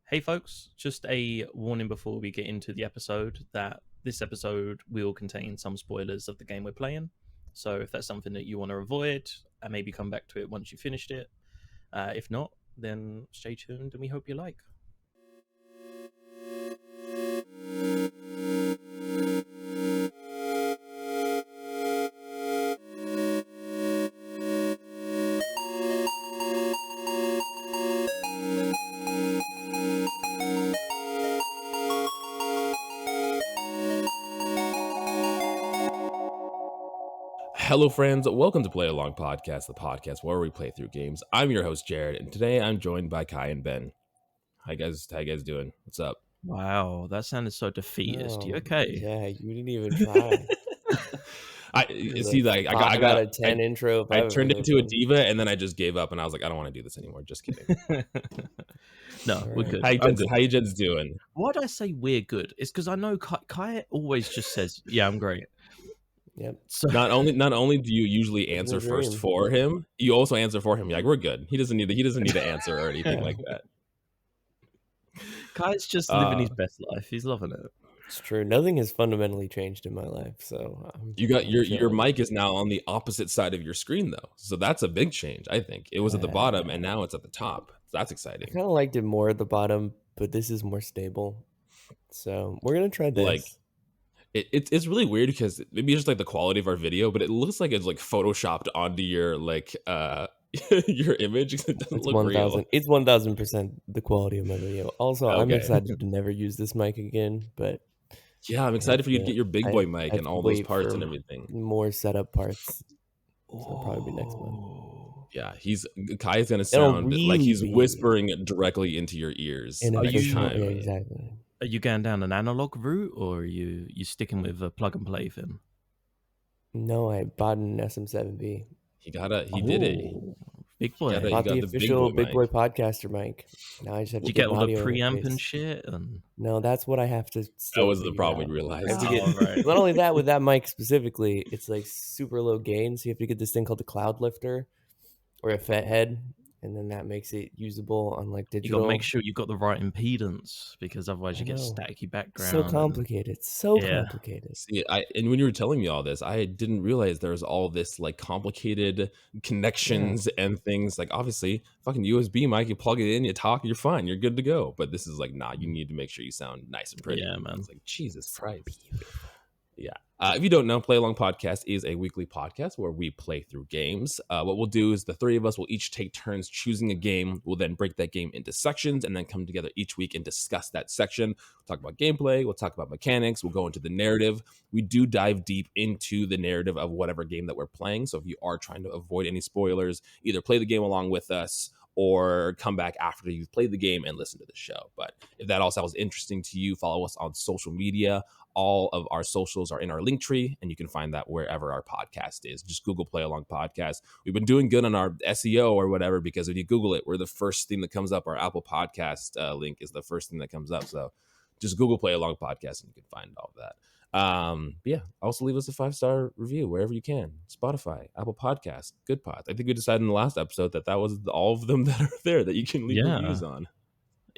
Hey folks, just a warning before we get into the episode that this episode will contain some spoilers of the game we're playing. So if that's something that you want to avoid, and maybe come back to it once you finished it. If not, then stay tuned and we hope you like. Hello, friends. Welcome to Play Along Podcast, the podcast where we play through games. I'm your host, Jared, and today I'm joined by Kai and Ben. How you guys doing? What's up? Wow, that sounded so defeatist. You okay? Yeah, you didn't even try. I got a 10 intro. I turned into a diva, and then I just gave up, and I was like, I don't want to do this anymore. Just kidding. No, we're good. How you gents doing? Why did I say we're good? It's because I know Kai always just says, "Yeah, I'm great." Yep. So not only do you usually answer first for him, you also answer for him. You're like, we're good. He doesn't need to answer or anything like that. Kai's just living his best life. He's loving it. It's true. Nothing has fundamentally changed in my life. So you got your mic is now on the opposite side of your screen though, so that's a big change. I think it was at the bottom and now it's at the top. So that's exciting. I kind of liked it more at the bottom, but this is more stable. So we're gonna try this. Like, it's really weird because maybe it's just like the quality of our video, but it looks like it's like photoshopped onto your like your image. It doesn't look real. It's 1000% the quality of my video. Also, okay. I'm excited to never use this mic again, but yeah, I'm excited for you to get your big boy mic and all those parts and everything. More setup parts. So it'll probably be next month. Yeah, Kai is gonna sound like he's whispering directly into your ears. Exactly. Are you going down an analog route, or are you sticking with a plug and play thing? No, I bought an SM7B. He did it. Big boy. I bought the official big boy podcaster mic. Now I just have to get all the preamp and shit. No, that's what I have to. That was the problem we realized. Right. Not only that, with that mic specifically, it's like super low gain, so you have to get this thing called the cloud lifter or a FET head. And then that makes it usable on like digital. You got to make sure you've got the right impedance, because otherwise you get staticky background. So complicated. Complicated. See, and when you were telling me all this, I didn't realize there was all this like complicated connections and things. Like obviously, fucking USB mic, you plug it in, you talk, you're fine, you're good to go. But this is like, nah, you need to make sure you sound nice and pretty. Yeah, man. It's like Jesus Christ. Yeah. If you don't know, Play Along Podcast is a weekly podcast where we play through games. What we'll do is the three of us will each take turns choosing a game. We'll then break that game into sections and then come together each week and discuss that section. We'll talk about gameplay. We'll talk about mechanics. We'll go into the narrative. We do dive deep into the narrative of whatever game that we're playing. So if you are trying to avoid any spoilers, either play the game along with us or come back after you've played the game and listen to the show. But if that all sounds interesting to you, follow us on social media. All of our socials are in our link tree, and you can find that wherever our podcast is. Just Google Play Along Podcast. We've been doing good on our SEO or whatever, because if you Google it, we're the first thing that comes up. Our Apple Podcast link is the first thing that comes up. So just Google Play Along Podcast, and you can find all of that. But yeah, also leave us a 5-star review wherever you can. Spotify, Apple Podcast, Good Pods. I think we decided in the last episode that was all of them that are there that you can leave reviews on.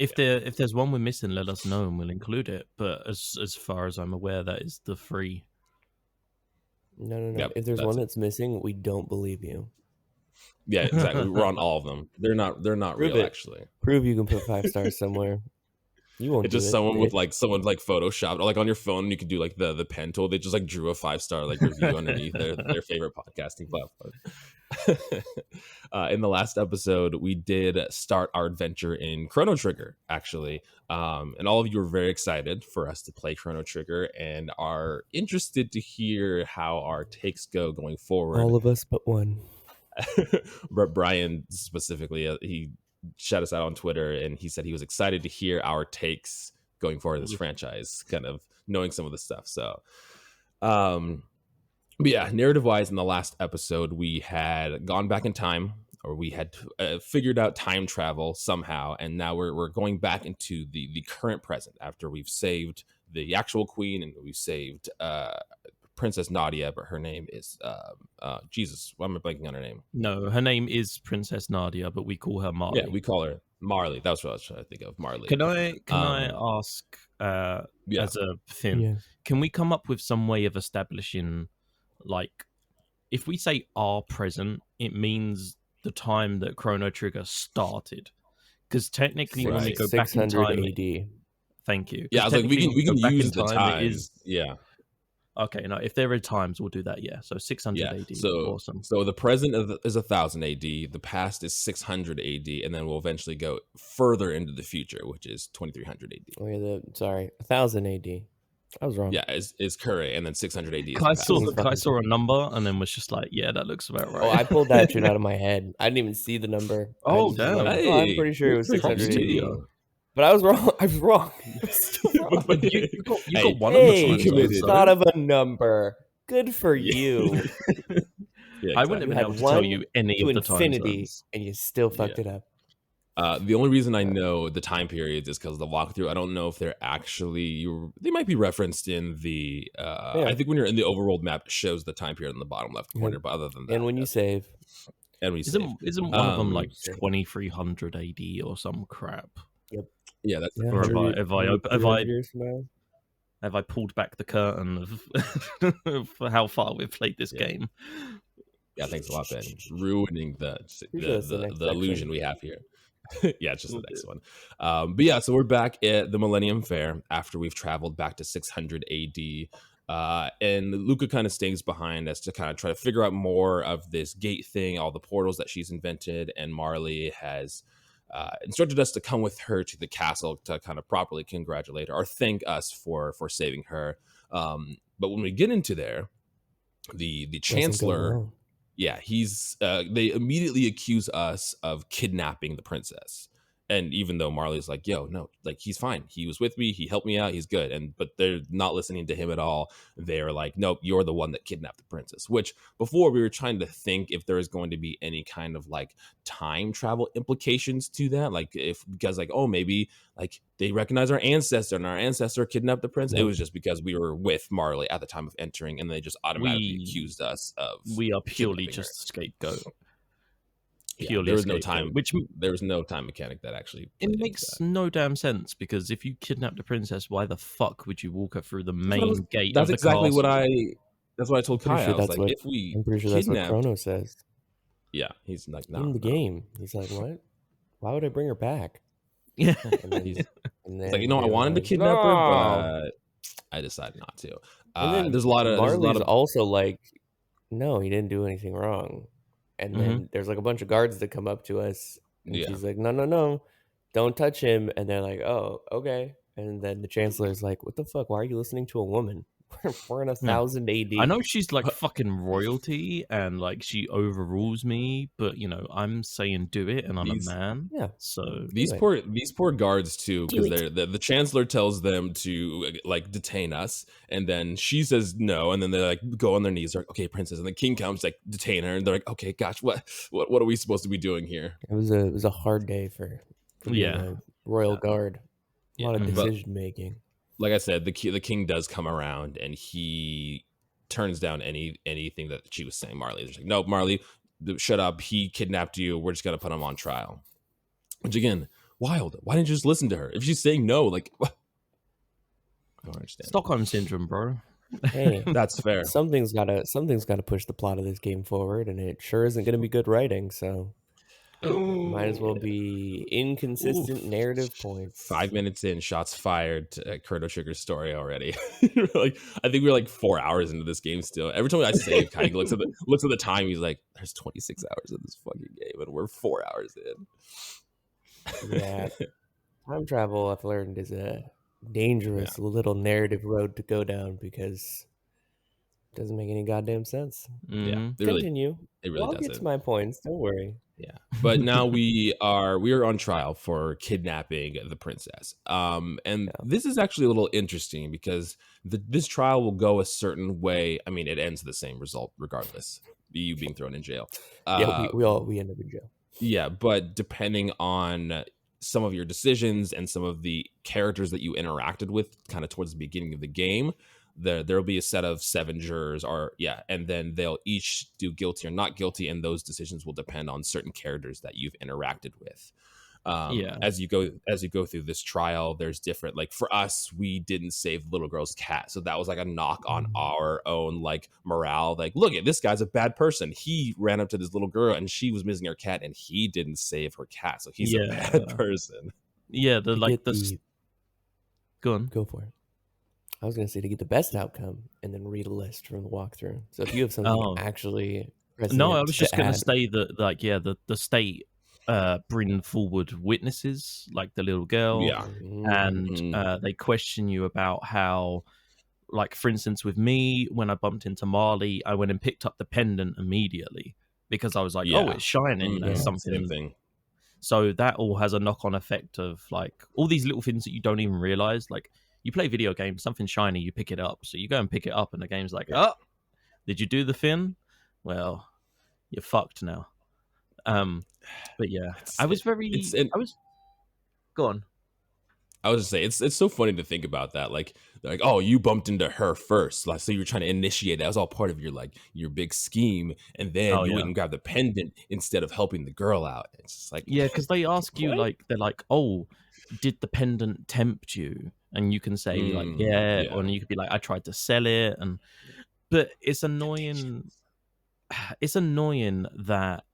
If there's one we're missing, let us know and we'll include it. But as far as I'm aware, that is the free. No. Yep, if there's one that's missing, we don't believe you. Yeah, exactly. We're on all of them. They're not real, actually. Prove you can put 5 stars somewhere. You won't. It's just someone with like photoshopped, or like on your phone, you could do like the pen tool. They just like drew a 5-star like review underneath their favorite podcasting platform. In the last episode, we did start our adventure in Chrono Trigger, actually. And all of you were very excited for us to play Chrono Trigger and are interested to hear how our takes go going forward. All of us but one. But Brian specifically, he shout us out on Twitter, and he said he was excited to hear our takes going forward in this franchise, kind of knowing some of the stuff. So, but yeah, narrative wise, in the last episode, we had gone back in time, or we had figured out time travel somehow, and now we're going back into the current present after we've saved the actual queen, and we've saved Princess Nadia, but her name is Jesus. Why am I blanking on her name? No, her name is Princess Nadia, but we call her Marley. Yeah, we call her. Marley. That's what I was trying to think of. Marley. Can I ask Yeah. as a thing? Yeah. Can we come up with some way of establishing, like, if we say our present, it means the time that Chrono Trigger started. Because technically, when we Right. go back in 600 time, AD. thank you. Yeah, I was like, we technically, can go back in use the time, it times. is Yeah. okay. No, if there are times, we'll do that. Yeah, so 600 Yeah. AD. So Awesome. the present is 1000 AD, the past is 600 AD, and then we'll eventually go further into the future, which is 2300 AD. Oh, yeah, sorry, 1000 AD. I was wrong. Yeah, is current, and then 600 AD is the Kai past. saw a number and then was just like, "Yeah, that looks about right." Oh, I pulled that shit out of my head. I didn't even see the number. I Oh, just was damn. like, Hey, oh, I'm pretty sure it was props 600 to AD. you. But I was wrong. I was wrong. I was still wrong. But you got Hey, one of the Hey, times. you committed. thought of a number. Good for you. Yeah, I wouldn't You have been had able to tell one you any to of the time infinity, zones. and you still fucked it up. The only reason I know the time periods is because of the walkthrough. I don't know if they're actually they might be referenced in the. I think when you're in the overworld map, it shows the time period in the bottom left corner. But other than that, And when you save, and we save. Isn't one of them like save. 2300 AD or some crap? Yeah, that's yeah, Or have 300 years from now. have I pulled back the curtain of for how far we've played this game? yeah. Thanks a lot, Ben. Ruining the next illusion section. we have here. Yeah, it's just the next one. But yeah, so we're back at the Millennium Fair after we've traveled back to 600 AD. And Luca kind of stays behind us to kind of try to figure out more of this gate thing, all the portals that she's invented. And Marley has instructed us to come with her to the castle to kind of properly congratulate her or thank us for saving her. But when we get into there, the Chancellor, yeah, he's they immediately accuse us of kidnapping the princess. And even though Marley's like, yo, no, like he's fine. He was with me. He helped me out. He's good. But they're not listening to him at all. They're like, nope, you're the one that kidnapped the princess. Which before we were trying to think if there is going to be any kind of like time travel implications to that. Like because like, oh, maybe like they recognize our ancestor and our ancestor kidnapped the prince. It was just because we were with Marley at the time of entering and they just automatically accused us of. We are purely just a scapegoat. Yeah, there was no time. There was no time mechanic that actually. It makes no damn sense because if you kidnapped a princess, why the fuck would you walk her through the main gate? That's of the exactly castle? That's what I told Kai. I was like, if we, I'm pretty sure that's what Chrono says. Yeah, he's like, no, in the game. He's like, what? Why would I bring her back? Yeah, and then he's like, I wanted to kidnap her, but I decided not to. There's a lot of Marley's also like, no, he didn't do anything wrong. And then there's like a bunch of guards that come up to us, and she's like, no, don't touch him. And they're like, oh, okay. And then the Chancellor's like, what the fuck? Why are you listening to a woman? We're in 1000 AD. I know she's like fucking royalty and like she overrules me, but I'm saying do it, and I'm a man. Yeah. So these poor guards too, because the Chancellor tells them to like detain us, and then she says no, and then they like go on their knees, like, okay, princess, and the king comes like detain her, and they're like, okay, gosh, what are we supposed to be doing here? It was a hard day for being a royal guard. A lot of decision making. Like I said, the king does come around and he turns down anything that she was saying. Marley's like, no, Marley, shut up. He kidnapped you. We're just gonna put him on trial. Which again, wild. Why didn't you just listen to her? If she's saying no, like, what? I don't understand. Stockholm syndrome, bro. Hey, that's fair. Something's gotta push the plot of this game forward, and it sure isn't gonna be good writing. So. Might as well be inconsistent narrative points. 5 minutes in, shots fired to Chrono Trigger's story already. I think we're like 4 hours into this game still. Every time I save, Kai looks at the time. He's like, "There's 26 hours of this fucking game, and we're 4 hours in." Yeah, time travel I've learned is a dangerous little narrative road to go down because it doesn't make any goddamn sense. Yeah, continue. It really I'll doesn't. get to my points. Don't worry. Yeah, but now we are on trial for kidnapping the princess. This is actually a little interesting because this trial will go a certain way. I mean, it ends the same result regardless. You being thrown in jail. We end up in jail. Yeah, but depending on some of your decisions and some of the characters that you interacted with, kind of towards the beginning of the game, there'll be a set of 7 jurors, and then they'll each do guilty or not guilty, and those decisions will depend on certain characters that you've interacted with. Yeah. As you go through this trial, there's different, like for us, we didn't save the little girl's cat, so that was like a knock on our own like morale. Like, look at this guy's a bad person. He ran up to this little girl and she was missing her cat, and he didn't save her cat, so he's a bad person. Yeah, go on. Go for it. I was gonna say to get the best outcome and then read a list from the walkthrough. So if you have something actually no, I was just gonna add. say that like the state bring forward witnesses like the little girl, Yeah. and they question you about how, like for instance with me, when I bumped into Marley, I went and picked up the pendant immediately because I was like, oh, it's shining, there's something. Same thing. So that all has a knock-on effect of like all these little things that you don't even realize. Like you play video games, something shiny, you pick it up. So you go and pick it up and the game's like, oh, did you do the thing? Well, you're fucked now. But yeah, go on. I was just saying, it's so funny to think about that. Like, oh, you bumped into her first, like, so you were trying to initiate that. It was all part of your big scheme, and then you went and grabbed the pendant instead of helping the girl out. It's just like, yeah, because they ask you like, they're like, oh, did the pendant tempt you? And you can say like, yeah, or you could be like, I tried to sell it, but it's annoying. It's annoying that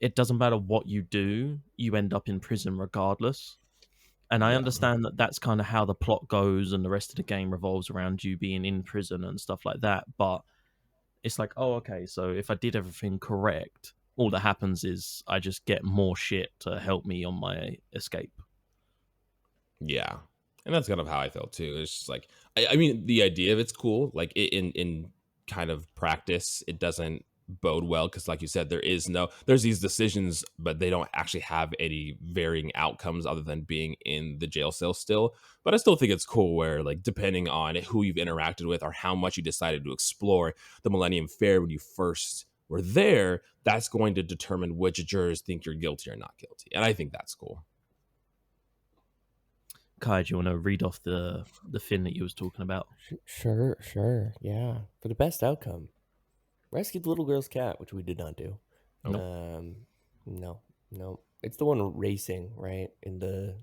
it doesn't matter what you do, you end up in prison regardless. And I understand that that's kind of how the plot goes and the rest of the game revolves around you being in prison and stuff like that. But it's like, oh, okay, so if I did everything correct, all that happens is I just get more shit to help me on my escape. Yeah. And that's kind of how I felt too. It's just like, I mean, the idea of it's cool. Like in kind of practice, it doesn't bode well because like you said, there's these decisions, but they don't actually have any varying outcomes other than being in the jail cell still. But I still think it's cool where, like, depending on who you've interacted with or how much you decided to explore the Millennium Fair when you first were there, that's going to determine which jurors think you're guilty or not guilty. And I think that's cool. Kai, do you want to read off the thing that you was talking about? Sure. Yeah. For the best outcome, rescue the little girl's cat, which we did not do. No. It's the one racing, right? In the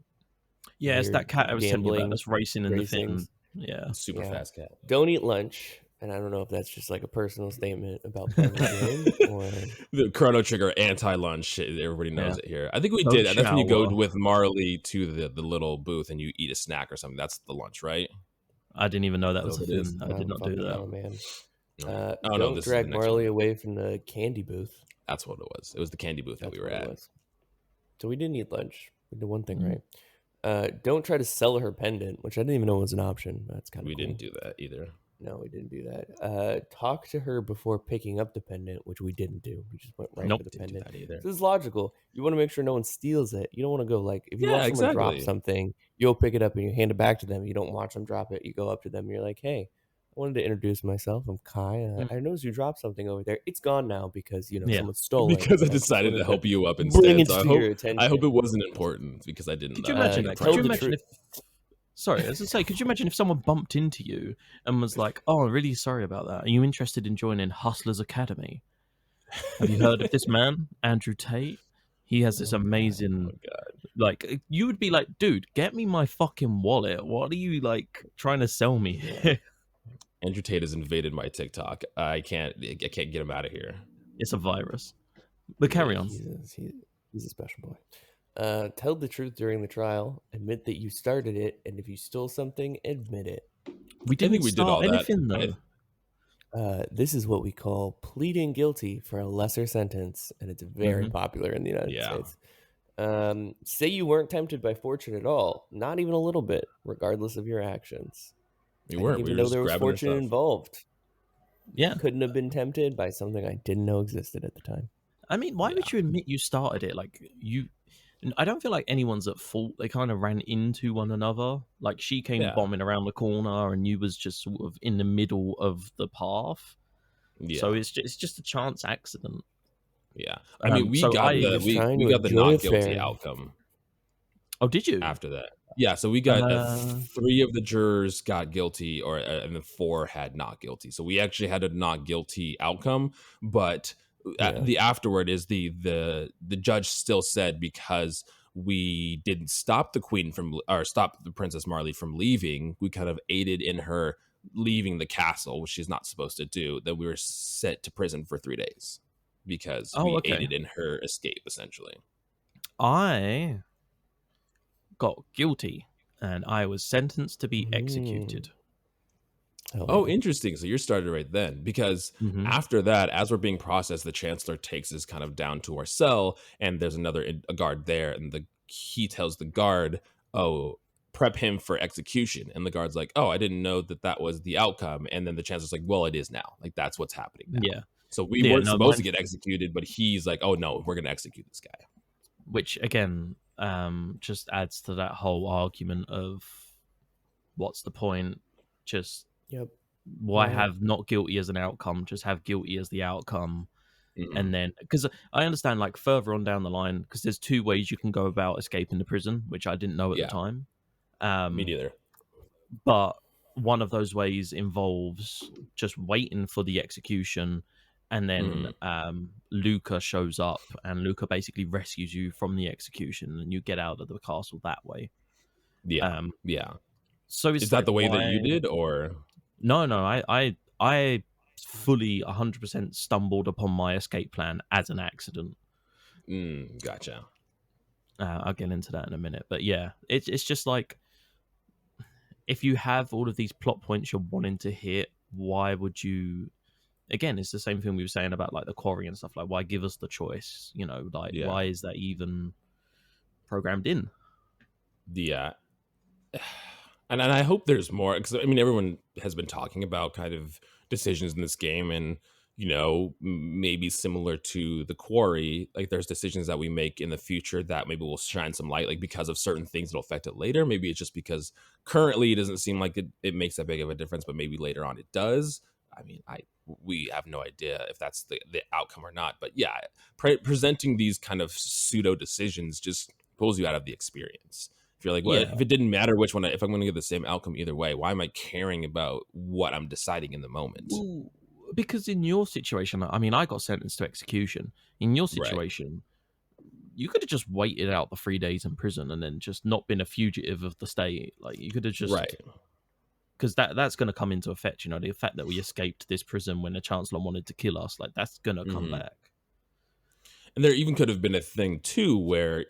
it's that cat I was telling you about that's racing in the thing. Yeah, super fast cat. Don't eat lunch. And I don't know if that's just like a personal statement about playing the game or the Chrono Trigger anti-lunch. Everybody knows it here. I think we did that. That's when you go with Marley to the little booth and you eat a snack or something. That's the lunch, right? I didn't even know that was a thing. I did not do that. Oh man. Don't drag Marley away from the candy booth. That's what it was. It was the candy booth that we were at. So we didn't eat lunch. We did one thing right. Don't try to sell her pendant, which I didn't even know was an option. That's kind of cool. Didn't do that either. No, we didn't do that. Talk to her before picking up the pendant, which we didn't do. We just went right for the pendant. Do that either. This is logical. You want to make sure no one steals it. You don't want to go like, if you watch someone drop something, you'll pick it up and you hand it back to them. You don't watch them drop it. You go up to them and you're like, hey, I wanted to introduce myself. I'm Kai. I noticed you dropped something over there. It's gone now because, someone stole it. Because I decided to help you up instead. So I hope it wasn't important because I didn't. Could you imagine that? Could you imagine if... Sorry, as I say, could you imagine if someone bumped into you and was like, oh, I'm really sorry about that. Are you interested in joining Hustlers Academy? Have you heard of this man, Andrew Tate? He has this amazing... Like, you would be like, dude, get me my fucking wallet. What are you, like, trying to sell me? Andrew Tate has invaded my TikTok. I can't get him out of here. It's a virus. But carry on. He's a special boy. Tell the truth during the trial. Admit that you started it, and if you stole something, admit it. We didn't start anything, though. This is what we call pleading guilty for a lesser sentence, and it's very popular in the United States. Say you weren't tempted by fortune at all, not even a little bit, regardless of your actions. We weren't. Even though there was fortune involved. Yeah. Couldn't have been tempted by something I didn't know existed at the time. I mean, why would you admit you started it? Like, I don't feel like anyone's at fault. They kind of ran into one another. Like, she came bombing around the corner and you was just sort of in the middle of the path. Yeah. So it's just a chance accident. Yeah. I mean, we got the not guilty outcome. Oh, did you? After that. Yeah, so we got 3 of the jurors got guilty, and then 4 had not guilty. So we actually had a not guilty outcome, but Yeah. The afterward is the judge still said because we didn't stop the queen from, or stop the Princess Marley from leaving, we kind of aided in her leaving the castle, which she's not supposed to do, that we were sent to prison for 3 days because Oh, we okay. aided in her escape, essentially. I got guilty and I was sentenced to be executed. Hell Oh, yeah. interesting. So you're started right then, because Mm-hmm. after that, as we're being processed, the chancellor takes us kind of down to our cell, and there's a guard there, and he tells the guard, "Oh, prep him for execution." And the guard's like, "Oh, I didn't know that was the outcome." And then the chancellor's like, "Well, it is now. Like that's what's happening now." Yeah. So we Yeah, weren't no, supposed to mine, get executed, but he's like, "Oh no, we're gonna execute this guy." which again, just adds to that whole argument of what's the point? Just Yep. why Right. have not guilty as an outcome? Just have guilty as the outcome. Mm-mm. And then, because I understand, like further on down the line, because there's two ways you can go about escaping the prison, which I didn't know at the Yeah, time. me neither. But one of those ways involves just waiting for the execution, and then Mhm. Luca shows up, and Luca basically rescues you from the execution, and you get out of the castle that way. Yeah, Um, yeah. so Is it's that like, the way that why? you did, or? No, I fully 100% stumbled upon my escape plan as an accident. Gotcha. I'll get into that in a minute, but yeah, it's just like, if you have all of these plot points you're wanting to hit, why would you? Again, it's the same thing we were saying about like the quarry and stuff. Like, why give us the choice? Like, Yeah, why is that even programmed in? yeah. And I hope there's more, because I mean everyone has been talking about kind of decisions in this game, and maybe similar to the quarry, like there's decisions that we make in the future that maybe will shine some light, like because of certain things that'll affect it later. Maybe it's just because currently it doesn't seem like it makes that big of a difference, but maybe later on it does. I mean, we have no idea if that's the outcome or not, but yeah, presenting these kind of pseudo decisions just pulls you out of the experience. If you're like, well, Yeah, if it didn't matter which one, if I'm going to get the same outcome either way, why am I caring about what I'm deciding in the moment? well, because in your situation, I mean, I got sentenced to execution. In your Right. situation, you could have just waited out the 3 days in prison and then just not been a fugitive of the state. Like, you could have just, Right. because that's going to come into effect. The fact that we escaped this prison when the chancellor wanted to kill us, like that's going to come Hmm. back. And there even could have been a thing too where,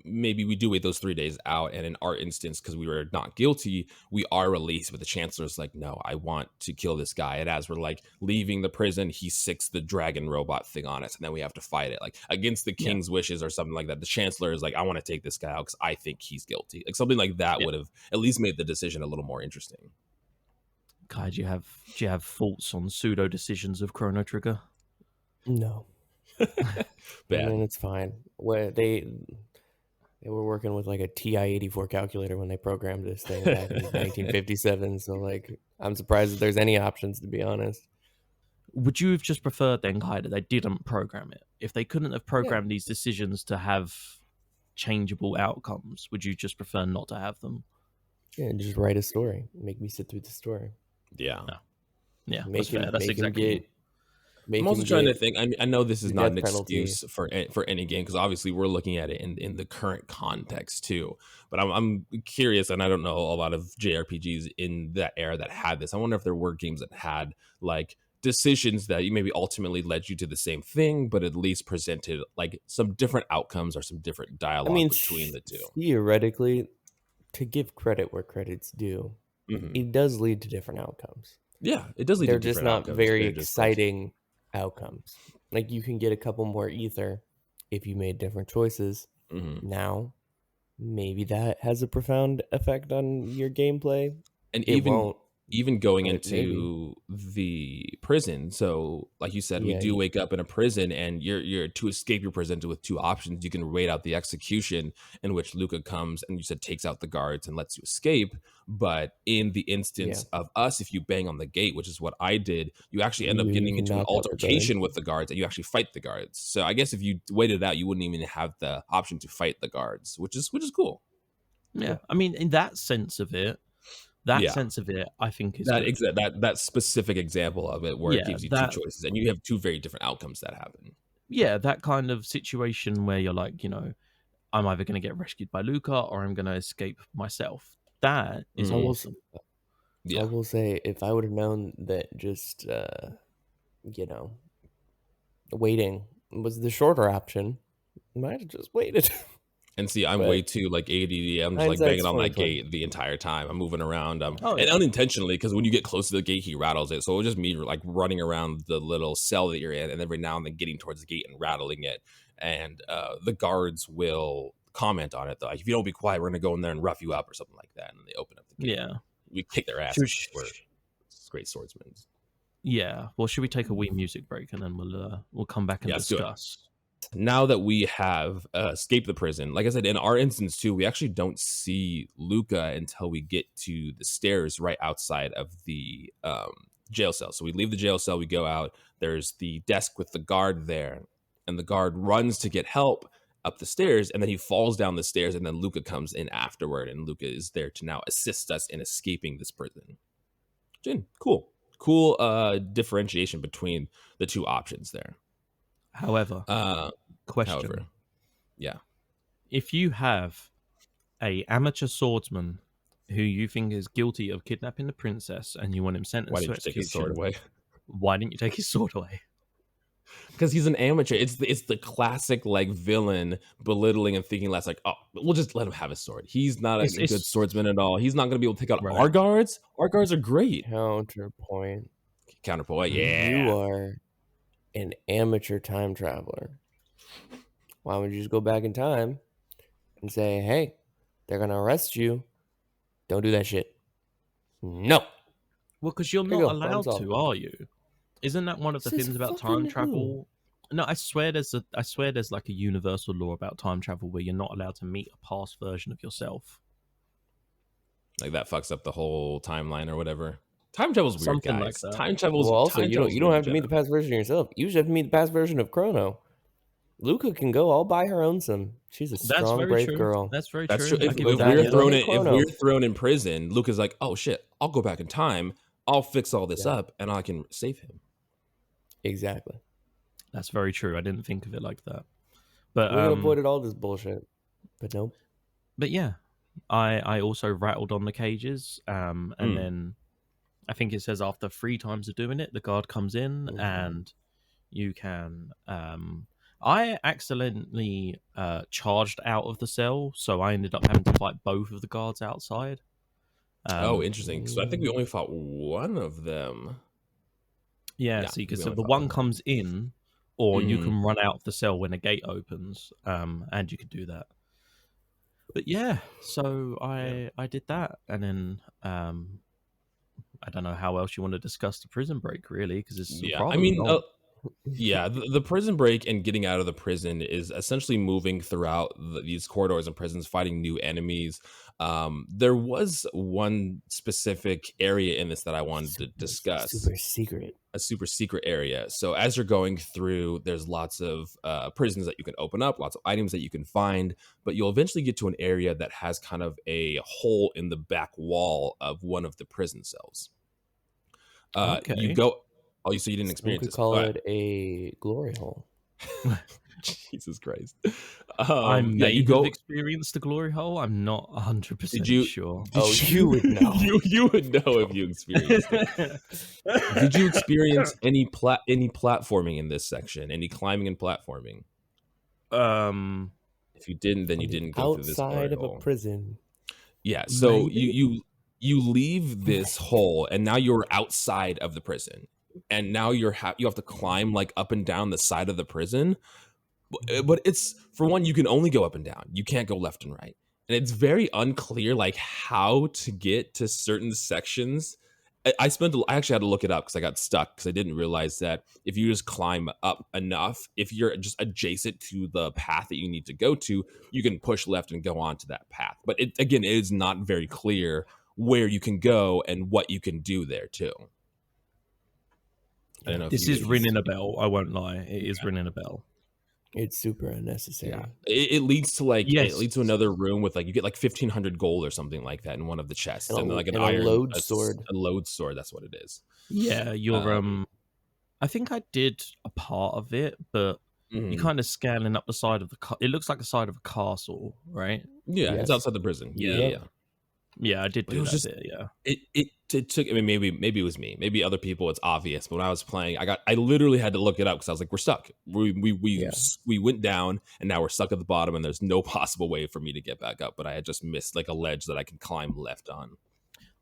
maybe we do wait those 3 days out, and in our instance, because we were not guilty, we are released, but the chancellor's like, no, I want to kill this guy. And as we're like leaving the prison, he sicks the dragon robot thing on us, and then we have to fight it like against the Yeah, king's wishes or something like that. The chancellor is like, I want to take this guy out because I think he's guilty. Like something like that yeah. would have at least made the decision a little more interesting. Kai, do you have thoughts on pseudo decisions of Chrono Trigger? No. I mean, Bad. it's fine. They were working with like a TI-84 calculator when they programmed this thing back in 1957. So like, I'm surprised that there's any options, to be honest. Would you have just preferred then, Kai, that they didn't program it? If they couldn't have Yeah. programmed these decisions to have changeable outcomes, would you just prefer not to have them? Yeah, just write a story. Make me sit through the story. Yeah. No. Yeah, that's Make fair. him That's make him exactly. get make I'm also him trying to get think. I mean, I know this is the not an death penalty. excuse for any game, because obviously we're looking at it in the current context too. But I'm curious, and I don't know a lot of JRPGs in that era that had this. I wonder if there were games that had like decisions that you maybe ultimately led you to the same thing, but at least presented like some different outcomes or some different I dialogue mean, between the two. theoretically, to give credit where credit's due, Hmm. it does lead to different outcomes. Yeah, it does lead to They're just different not outcomes. very They're just like, exciting outcomes. Like you can get a couple more ether if you made different choices. mhm. Now, maybe that has a profound effect on your gameplay. And It won't, even going but maybe. into the prison, so like you said, we Yeah, do wake up in a prison, and you're to escape, you're presented with two options. You can wait out the execution, in which Luca comes and you said takes out the guards and lets you escape. But in the yeah. instance of us, if you bang on the gate, which is what I did, you actually end up You getting can into an knock out the guard. altercation with the guards, and you actually fight the guards. So I guess if you waited it out, you wouldn't even have the option to fight the guards, which is cool. Yeah, Yeah. I mean, in that sense of it, That sense of it, I think, is that good. that specific example of it where it gives you two choices and you have two very different outcomes that happen. Yeah, that kind of situation where you're like, I'm either going to get rescued by Luca or I'm going to escape myself. That is awesome. I will say, if I would have known that just waiting was the shorter option, I might have just waited. And see, I'm way too like ADD. I'm just like banging on that gate the entire time. I'm moving around. And unintentionally, because when you get close to the gate, he rattles it. So it was just me like running around the little cell that you're in, and every now and then getting towards the gate and rattling it. And the guards will comment on it though. Like, if you don't be quiet, we're gonna go in there and rough you up or something like that. And they open up the gate. Yeah, we kick their asses. We're great swordsmen. Yeah. Well, should we take a wee music break and then we'll come back and discuss? Now that we have escaped the prison, like I said, in our instance too, we actually don't see Luca until we get to the stairs right outside of the jail cell. So we leave the jail cell, we go out, there's the desk with the guard there, and the guard runs to get help up the stairs, and then he falls down the stairs, and then Luca comes in afterward, and Luca is there to now assist us in escaping this prison. Jin, cool differentiation between the two options there. However, question. Yeah. If you have a amateur swordsman who you think is guilty of kidnapping the princess and you want him sentenced to execution, take his sword away? Why didn't you take his sword away? Because he's an amateur. It's the classic like villain belittling and thinking less like, oh, we'll just let him have his sword. He's not a good swordsman at all. He's not going to be able to take out our guards. Our guards are great. Counterpoint. Yeah. You are an amateur time traveler. Why would you just go back in time and say, hey, they're going to arrest you? Don't do that shit. No. Well, because you're not allowed to, are you? Isn't that one of the things about time travel? No, I swear there's like a universal law about time travel where you're not allowed to meet a past version of yourself. Like that fucks up the whole timeline or whatever. Time travel's weird, Something guys. Like that. Time travel's well, also you don't have to meet the past version of yourself. You just have to meet the past version of Chrono. Luca can go all by her own some. She's a strong, brave girl. That's very true. If we're thrown in prison, Luca's like, oh shit, I'll go back in time. I'll fix all this up and I can save him. Exactly. That's very true. I didn't think of it like that. But we avoided all this bullshit. But nope. But yeah, I also rattled on the cages, and then I think it says after 3 times of doing it, the guard comes in and you can. I accidentally charged out of the cell, so I ended up having to fight both of the guards outside. Interesting. So I think we only fought one of them. Yeah, see, because the one comes in, or you can run out of the cell when a gate opens, and you could do that. But yeah, so I did that, and then I don't know how else you want to discuss the prison break, really, because it's the prison break and getting out of the prison is essentially moving throughout these corridors and prisons, fighting new enemies. There was one specific area in this that I wanted to discuss. A super secret area. So as you're going through, there's lots of prisons that you can open up, lots of items that you can find, but you'll eventually get to an area that has kind of a hole in the back wall of one of the prison cells. You go. Oh, so you didn't experience this? Call it a glory hole. Jesus Christ! I may have experienced the glory hole. I'm not 100% sure. You would know. you would know if you experienced it. Did you experience any platforming in this section? Any climbing and platforming? If you didn't, then you didn't go through this outside of a prison. Yeah. So you leave this hole, and now you're outside of the prison. And now you have to climb like up and down the side of the prison, but it's, for one, you can only go up and down. You can't go left and right, and it's very unclear like how to get to certain sections. I actually had to look it up because I got stuck because I didn't realize that if you just climb up enough, if you're just adjacent to the path that you need to go to, you can push left and go on to that path. But it is not very clear where you can go and what you can do there too. I don't know. This is ringing a bell. I won't lie. It is ringing a bell. It's super unnecessary. It leads to like it Yes. leads to another room with like you get like 1,500 gold or something like that in one of the chests, and then like an And a iron load sword. a load sword. That's what it is. Yeah, I think I did a part of it, but you're Mhm. kind of scaling up the side of the. It looks like the side of a castle, right? Yeah, it's Yes. outside the prison. Yeah, Yeah. yeah. Yeah, I did But it do was that just bit. Yeah. it took. I mean, maybe it was me. Maybe other people. It's obvious. But when I was playing, I literally had to look it up because I was like, we're stuck. We went down, and now we're stuck at the bottom, and there's no possible way for me to get back up. But I had just missed like a ledge that I can climb left on.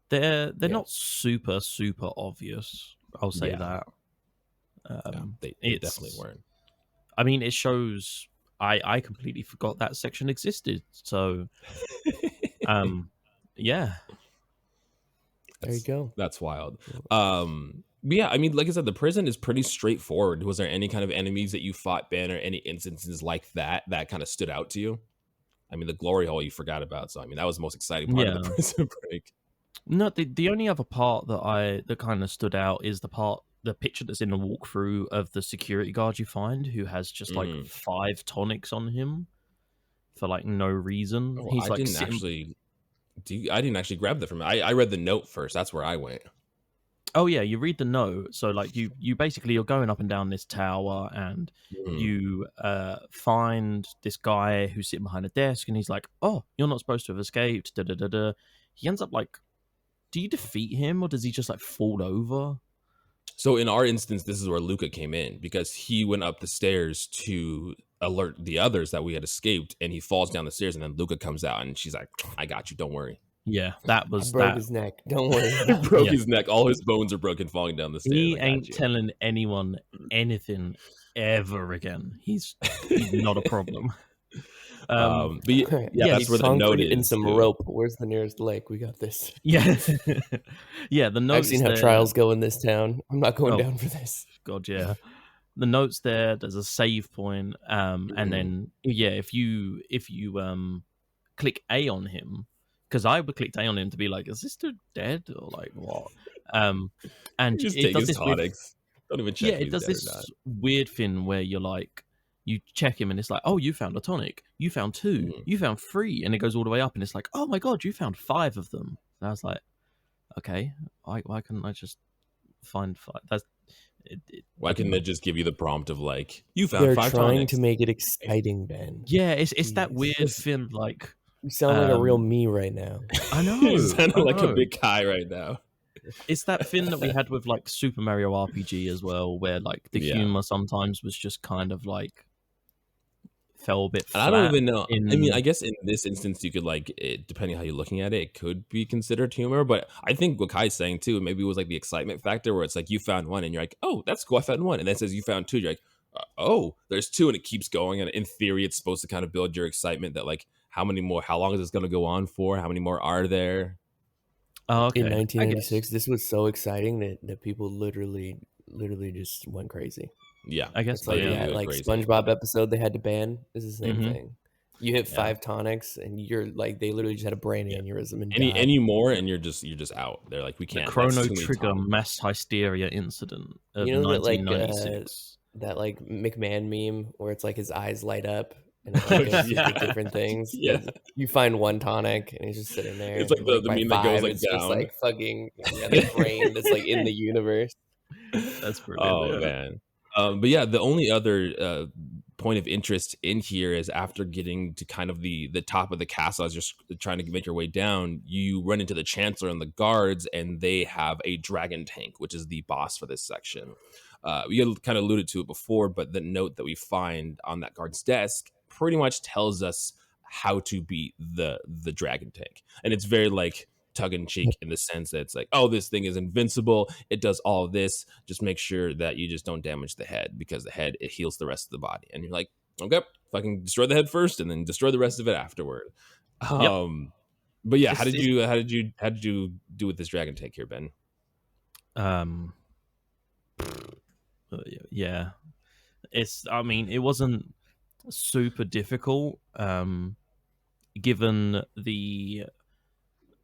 They're not super obvious. I'll say Yeah. that. Yeah, they definitely weren't. I mean, it shows. I completely forgot that section existed. So, yeah. There you go. That's wild. But yeah, I mean, like I said, the prison is pretty straightforward. Was there any kind of enemies that you fought, Ben, or any instances like that that kind of stood out to you? I mean, the glory hole you forgot about. So I mean, that was the most exciting part of the prison break. No, the only other part that kind of stood out is the picture that's in the walkthrough of the security guard you find who has just like 5 tonics on him for like no reason. Oh, He's I like didn't actually grab that from. I read the note first. That's where I went. Oh yeah, you read the note. So like you basically you're going up and down this tower and you find this guy who's sitting behind a desk and he's like, "Oh, you're not supposed to have escaped." Da da da da. He ends up like, do you defeat him or does he just like fall over? So in our instance, this is where Luca came in because he went up the stairs to alert the others that we had escaped, and he falls down the stairs, and then Luca comes out, and she's like, "I got you, don't worry." Yeah, that was broke his neck. Don't worry. Broke his neck. All his bones are broken falling down the stairs. He ain't telling anyone anything ever again. He's not a problem. But that's where the note is. In some rope. Where's the nearest lake? We got this. Yeah, yeah. The note. I've seen how trials go in this town. I'm not going down for this. God, yeah. The note's there. There's a save point. And then if you click A on him, because I would click A on him to be like, is this dude dead or like what? And just take his tonics. Don't even check. Yeah, it does this weird thing where you're like, you check him and it's like, oh, you found a tonic, you found 2, you found 3, and it goes all the way up and it's like, oh my god, you found 5 of them. And I was like, okay, why couldn't I just find 5? That's why couldn't they just give you the prompt of like, you found 5 tonics? They're trying to make it exciting, Ben. Yeah, it's that weird thing. Like, you sound like a real me right now. I know. You sound like a big Kai right now. It's that thing that we had with like Super Mario RPG as well, where like the humor sometimes was just kind of like fell a bit flat. I don't even know. I mean, I guess in this instance, you could like, depending how you're looking at it, it could be considered humor. But I think what Kai's saying too, maybe it was like the excitement factor where it's like you found 1 and you're like, oh, that's cool, I found 1, and then it says you found 2. You're like, oh, there's 2, and it keeps going. And in theory, it's supposed to kind of build your excitement that like, how long is this going to go on for? How many more are there? Oh, okay. In 1996, this was so exciting that people literally just went crazy. Yeah, I guess it's like like crazy. SpongeBob episode they had to ban. This is the same thing. You hit 5 tonics and you're like, they literally just had a brain aneurysm and any more and you're just out. They're like, we can't. The Chrono Trigger mass hysteria incident of 1996. That like McMahon meme where it's like his eyes light up and it's like different things. Yeah, you find 1 tonic and he's just sitting there. It's like the meme that goes like it's down. Just like fucking the brain that's like in the universe. That's brilliant. Oh man. But yeah, the only other point of interest in here is after getting to kind of the top of the castle, as you're trying to make your way down, you run into the Chancellor and the guards, and they have a dragon tank, which is the boss for this section. We had kind of alluded to it before, but the note that we find on that guard's desk pretty much tells us how to beat the dragon tank, and it's very like tongue-in-cheek in the sense that it's like, oh, this thing is invincible, it does all of this, just make sure that you just don't damage the head, because the head, it heals the rest of the body. And you're like, okay, fucking destroy the head first and then destroy the rest of it afterward. But yeah, how did you do with this dragon tank here, Ben? Yeah, I mean, it wasn't super difficult given the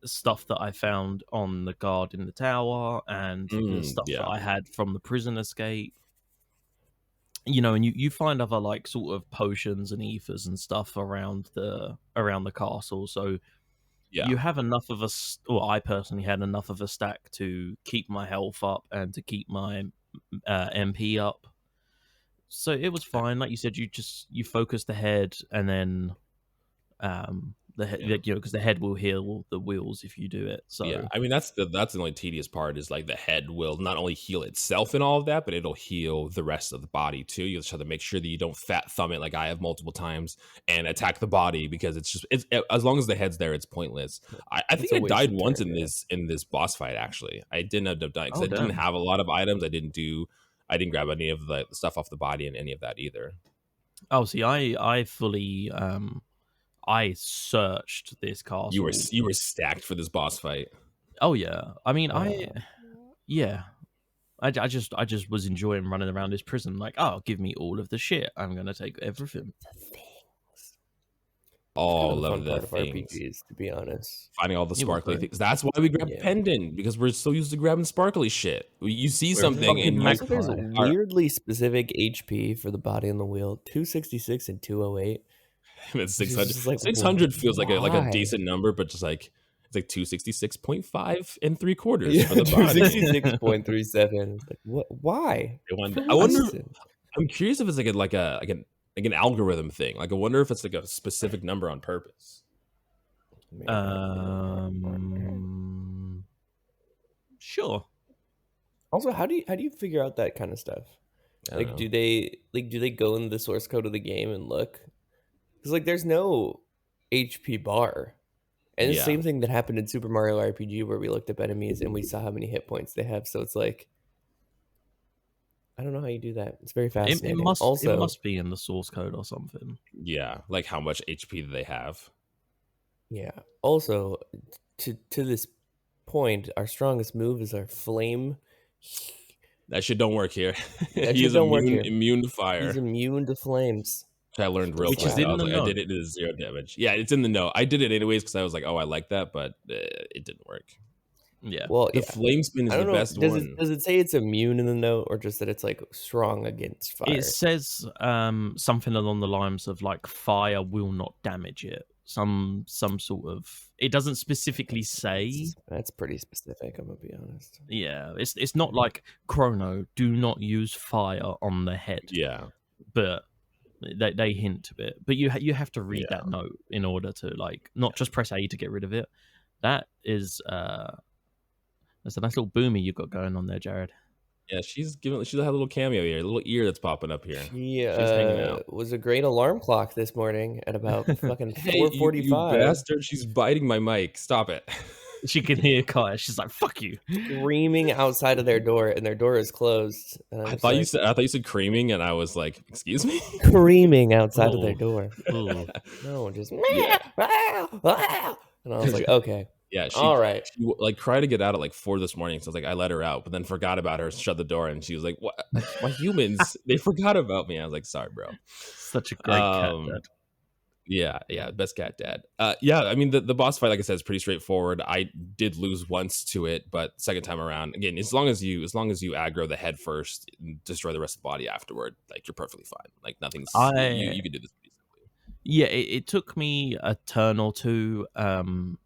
stuff that I found on the guard in the tower and the stuff that I had from the prison escape. and you find other like sort of potions and ethers and stuff around the castle. So Yeah, you have enough of or I personally had enough of a stack to keep my health up and to keep my MP up. So it was fine. Like you said, you focus the head, and then the head, yeah. because the head will heal the wheels if you do it. Yeah, So I mean that's the only tedious part is like the head will not only heal itself and all of that, but it'll heal the rest of the body too. You just have to make sure that you don't fat thumb it like I have multiple times and attack the body because it's as long as the head's there, it's pointless. I It's think a I waste died of once turn, yeah. in this boss fight actually. I didn't end up dying because oh I didn't damn. have a lot of items. I didn't grab any of the stuff off the body and any of that either. Oh, see, I fully I searched this You were castle. you were stacked for this boss fight. Oh yeah, I mean Uh, yeah. I just was enjoying running around this prison. Like, oh, give me all of the shit. I'm gonna take everything. the things. It's kind of the All of fun the part of things. RPGs, to be honest. Finding all the It was sparkly great. things. That's why we grab Yeah. pendant because we're so used to grabbing sparkly shit. You see We're something fucking and you Also, there's a magpie. are weirdly specific HP for the body on the wheel, 266 and 208. it's Which is 600. just like, 600 feels like a why? decent number, but just like it's like 266.5 and 3/4 Yeah, for the body. 266.37. Like, what? Why? For I what wonder. reason? I'm curious if it's like an algorithm thing. Like I wonder if it's like a specific number on purpose. Maybe. Sure. Also, how do you figure out that kind of stuff? I don't Like, know. do they go in the source code of the game and look? Because like, there's no HP bar, and it's the Yeah. same thing that happened in Super Mario RPG where we looked up enemies and we saw how many hit points they have. So it's like, I don't know how you do that. It's very It fascinating. must Also, be in the source code or something. Yeah. Like how much HP do they have? yeah. Also, to this point, our strongest move is our flame. That shit don't work here. That He shit is don't work here. immune to fire. He's immune to flames. Which I learned real Which is quick. in I was the like, I note. did it. It is 0 damage. Yeah, it's in the note. I did it anyways because I was like, oh, I like that, but it didn't work. Yeah. Well, The yeah. flame spin is I the don't know. best Does one. it say it's immune in the note, or just that it's like strong against fire? It says something along the lines of like fire will not damage it. Some sort of. It doesn't specifically say. That's pretty specific. I'm gonna be honest. Yeah, it's not like Chrono. Do not use fire on the head. Yeah. But they hint to it. But you have to read Yeah. that note in order to like not just press A to get rid of it. That is that's a nice little boomy you've got going on there, Jared. Yeah, she's had a little cameo here, a little ear that's popping up here. She She's hanging out. was a great alarm clock this morning at about fucking Hey, you 4:45. bastard! She's biting my mic. Stop it. She can hear Kaya. She's like, "Fuck you!" Screaming outside of their door, and their door is closed. And I thought you said creaming, and I was like, excuse me. screaming outside of their Oh. door. Ooh. No, just Yeah. and I was like, okay, Yeah, all right. she like tried to get out at like 4 this morning, so I was like, I let her out, but then forgot about her, shut the door, and she was like, "What? My humans? They forgot about me." I was like, "Sorry, bro." Such a great cat, Dad. Yeah, best cat dad. Yeah, I mean the boss fight, like I said, is pretty straightforward. I did lose once to it, but second time around, again, as long as you aggro the head first, and destroy the rest of the body afterward, like you're perfectly fine. Like nothing's you can do this pretty simply. Yeah, it took me a turn or two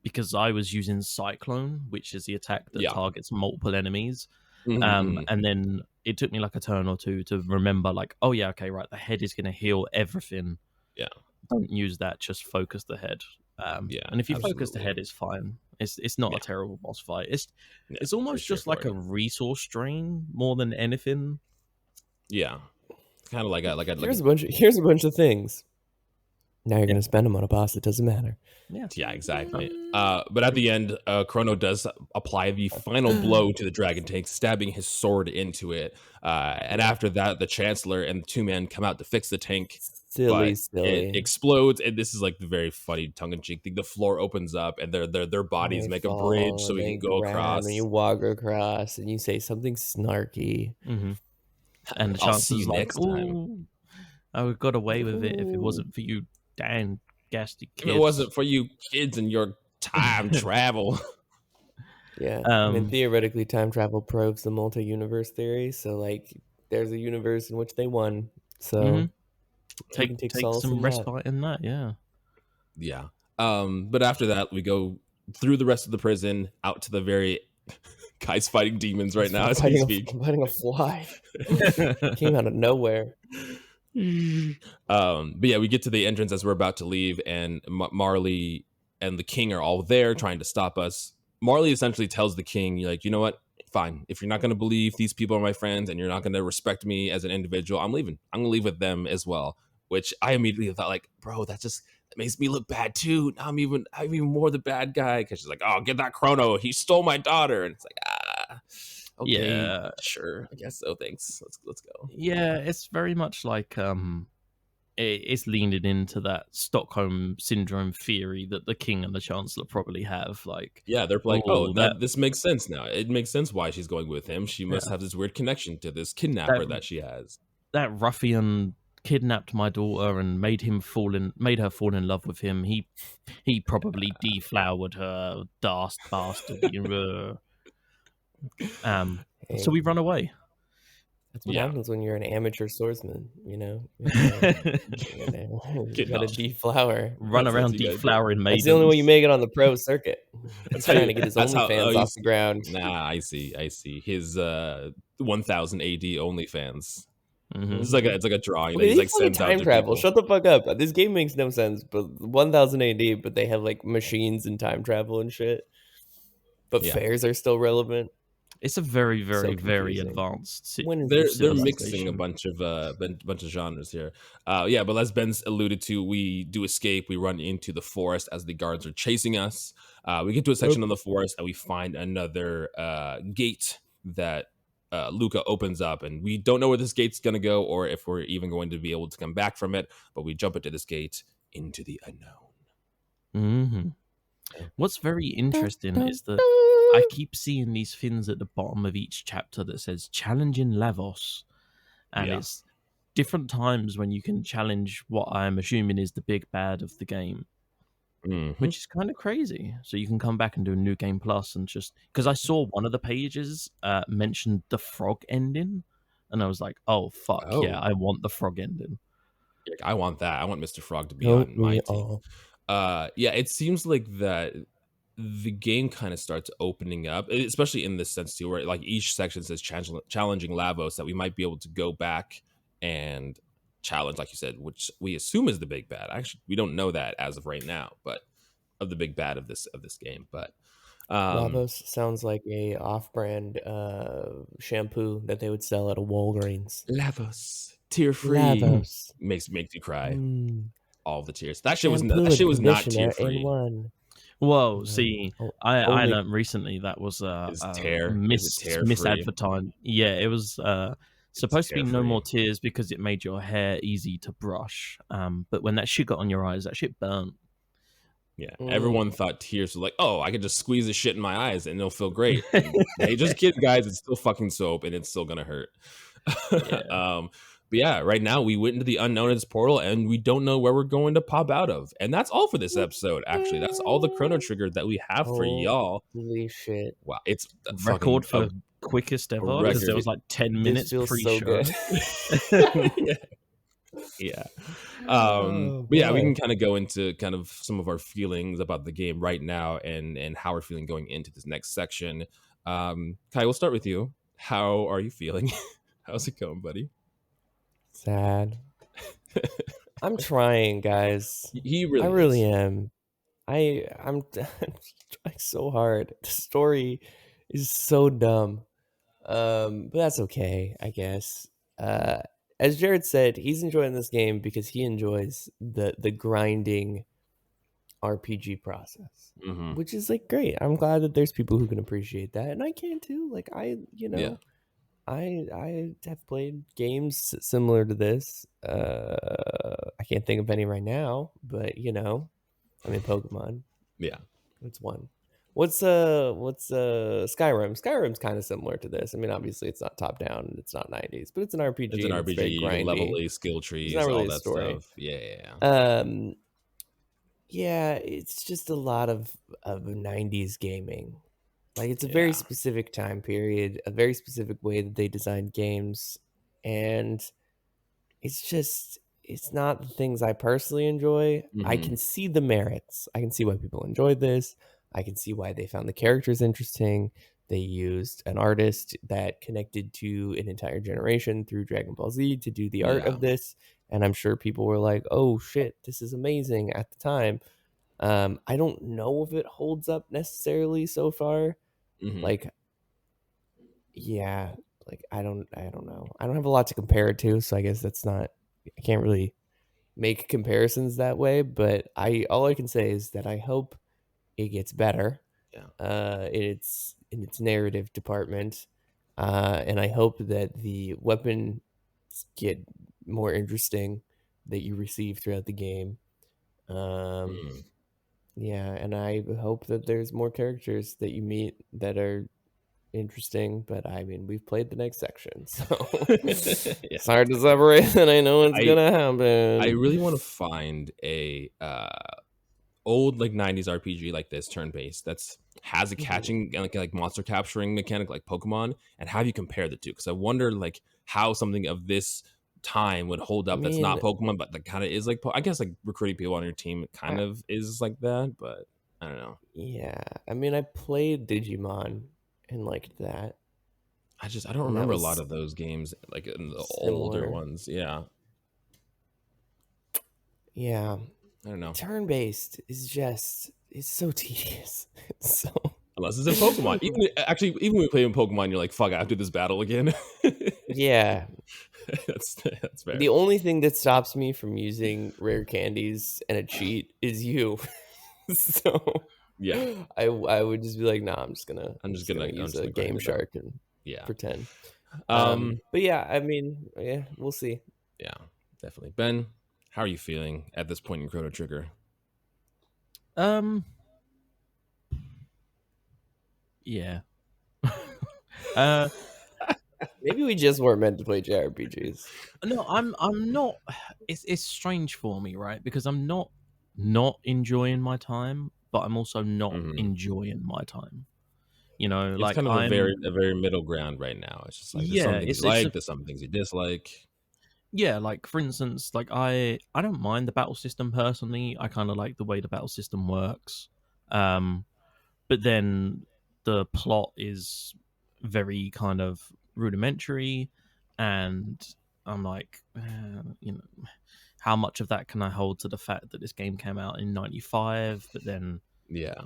because I was using Cyclone, which is the attack that Yeah. targets multiple enemies. Mhm. And then it took me like a turn or two to remember, like, oh yeah, okay, right, the head is going to heal everything. Yeah. Don't use that, just focus the head. Yeah, And if you focus the absolutely. head, it's fine. It's not Yeah. a terrible boss fight. Yeah, It's almost pretty just like a straightforward. resource drain more than anything. Yeah, it's kind of like a Here's a bunch of things. Now you're gonna spend them on a boss that doesn't matter. Yeah, exactly. But at the end, Chrono does apply the final blow to the dragon tank, stabbing his sword into it. And after that, the Chancellor and the two men come out to fix the tank. Silly. It explodes, and this is like the very funny tongue-in-cheek thing. The floor opens up, and their bodies They make a fall, bridge so and we they can go grab, across. and you walk across, and you say something snarky. Mm-hmm. And the I'll see you Chancellor's like, next time. "Ooh, I would have got away with it if it wasn't for you, damn ghastly If kids." it wasn't for you kids and your time travel. Yeah, I mean, theoretically, time travel proves the multi-universe theory. So, like, there's a universe in which they won, So he can Take solace some in that. respite in that. Yeah. Yeah. But after that, we go through the rest of the prison out to the very guys fighting demons right now as we speak. Fighting a fly. Came out of nowhere. But yeah, we get to the entrance as we're about to leave, and Marley and the king are all there trying to stop us. Marley essentially tells the king, like, you know what? Fine. If you're not going to believe these people are my friends and you're not going to respect me as an individual, I'm leaving. I'm going to leave with them as well. Which I immediately thought, like, bro, that makes me look bad too. Now I'm even more the bad guy, because she's like, oh, get that Chrono. He stole my daughter. And it's like, okay, Yeah. sure, I guess so. Thanks. Let's go. Yeah, it's very much like it's leaning into that Stockholm syndrome theory that the king and the chancellor probably have. Like, Yeah, they're like, oh, that this makes sense now. It makes sense why she's going with him. She must have this weird connection to this kidnapper that she has. That ruffian kidnapped my daughter and made her fall in love with him. He probably deflowered her, dast bastard. So we run away. That's what happens when you're an amateur swordsman, you know? You gotta deflower. Run around deflowering maidens. That's the only way you make it on the pro circuit. He's trying to get his OnlyFans off the ground. Nah, I see. His 1000 AD OnlyFans. Mm-hmm. It's like a drawing. Well, he's like time travel. Shut the fuck up. This game makes no sense. But 1000 AD, but they have like machines and time travel and shit. But fairs are still relevant. It's a very, very, very advanced. They're mixing a bunch of genres here. But as Ben's alluded to, we do escape. We run into the forest as the guards are chasing us. We get to a section of the forest and we find another gate that Luca opens up, and we don't know where this gate's gonna go or if we're even going to be able to come back from it. But we jump into this gate into the unknown. Mm-hmm. What's very interesting is that I keep seeing these things at the bottom of each chapter that says challenging Lavos. And it's different times when you can challenge what I'm assuming is the big bad of the game, which is kind of crazy. So you can come back and do a new game plus and just, because I saw one of the pages mentioned the frog ending, and I was like, oh, fuck, yeah, I want the frog ending. I want that. I want Mr. Frog to be on my team. It seems like that the game kind of starts opening up, especially in this sense too, where like each section says challenging Lavos, that we might be able to go back and challenge, like you said, which we assume is the big bad. Actually, we don't know that as of right now, but of the big bad of this game. But Lavos sounds like a off-brand shampoo that they would sell at a Walgreens. Lavos, tear-free. Lavos makes you cry. All the tears. That shit was not tear-free. Whoa, see, I learned recently that was misadvertised. Yeah, it was supposed to be no more tears because it made your hair easy to brush. But when that shit got on your eyes, that shit burnt. Yeah, everyone thought tears were like, oh, I could just squeeze this shit in my eyes and it'll feel great. Hey, just kidding, guys. It's still fucking soap and it's still gonna hurt. But yeah, right now we went into the unknown as portal and we don't know where we're going to pop out of. And that's all for this episode, actually. That's all the Chrono Trigger that we have for y'all. Holy shit. Wow, it's a record for quickest ever, because there was like 10 minutes pre-show. So yeah. But yeah, we can kind of go into kind of some of our feelings about the game right now and how we're feeling going into this next section. Kai, we'll start with you. How are you feeling? How's it going, buddy? Sad. I'm trying, guys. I really am. I'm trying so hard. The story is so dumb. But that's okay, I guess. As Jared said, he's enjoying this game because he enjoys the grinding RPG process, which is like great. I'm glad that there's people who can appreciate that, and I can too. Like I have played games similar to this. I can't think of any right now, but I mean Pokemon. Yeah, it's one. What's Skyrim? Skyrim's kind of similar to this. I mean, obviously it's not top down, it's not 90s, but it's an RPG. It's an RPG, level A skill trees, not really all that story. Stuff. Yeah. Yeah, it's just a lot of 90s gaming. Like it's a very specific time period, a very specific way that they designed games, and it's not the things I personally enjoy. I can see the merits. I can see why people enjoyed this. I can see why they found the characters interesting. They used an artist that connected to an entire generation through Dragon Ball Z to do the art Yeah. of this. And I'm sure people were like, oh shit, this is amazing at the time. I don't know if it holds up necessarily so far. Like, yeah, like I don't know. I don't have a lot to compare it to, so I guess that's not. I can't really make comparisons that way. But all I can say is that I hope it gets better. Yeah. In its narrative department, and I hope that the weapons get more interesting that you receive throughout the game. Yeah, and I hope that there's more characters that you meet that are interesting, but I mean, we've played the next section, so Yeah. it's hard to separate, and I know it's gonna happen. I really want to find a old like 90s RPG like this turn based that's has a catching like monster capturing mechanic like Pokemon, and have you compare the two, because I wonder like how something of this time would hold I up that's not mean, Pokemon but that kind of is like I guess like recruiting people on your team kind I, of is like that, but I don't know. yeah, I mean, I played Digimon and liked that, I don't and that remember a lot was of those games like in the older similar. ones. Yeah. Yeah, I don't know. turn-based is just it's so tedious. It's so Unless it's in Pokemon. Even when we play in Pokemon, you're like, fuck, I have to do this battle again. yeah. That's fair. The only thing that stops me from using rare candies and a cheat is you. So Yeah. I would just be like, nah, I'm just gonna use a grind Game it out. Shark and Yeah. pretend. Um But yeah, I mean, yeah, we'll see. yeah, definitely. Ben, how are you feeling at this point in Chrono Trigger? Yeah. uh Maybe we just weren't meant to play JRPGs. no, I'm not. It's strange for me, right? Because I'm not enjoying my time, but I'm also not enjoying my time. You know, It's like kind of I'm a very middle ground right now. It's just like there's yeah, some things you it's like, there's some things you dislike. yeah, like for instance, like I don't mind the battle system personally. I kind of like the way the battle system works. Um but then the plot is very kind of rudimentary, and I'm like, you know, how much of that can I hold to the fact that this game came out in 95, but then Yeah.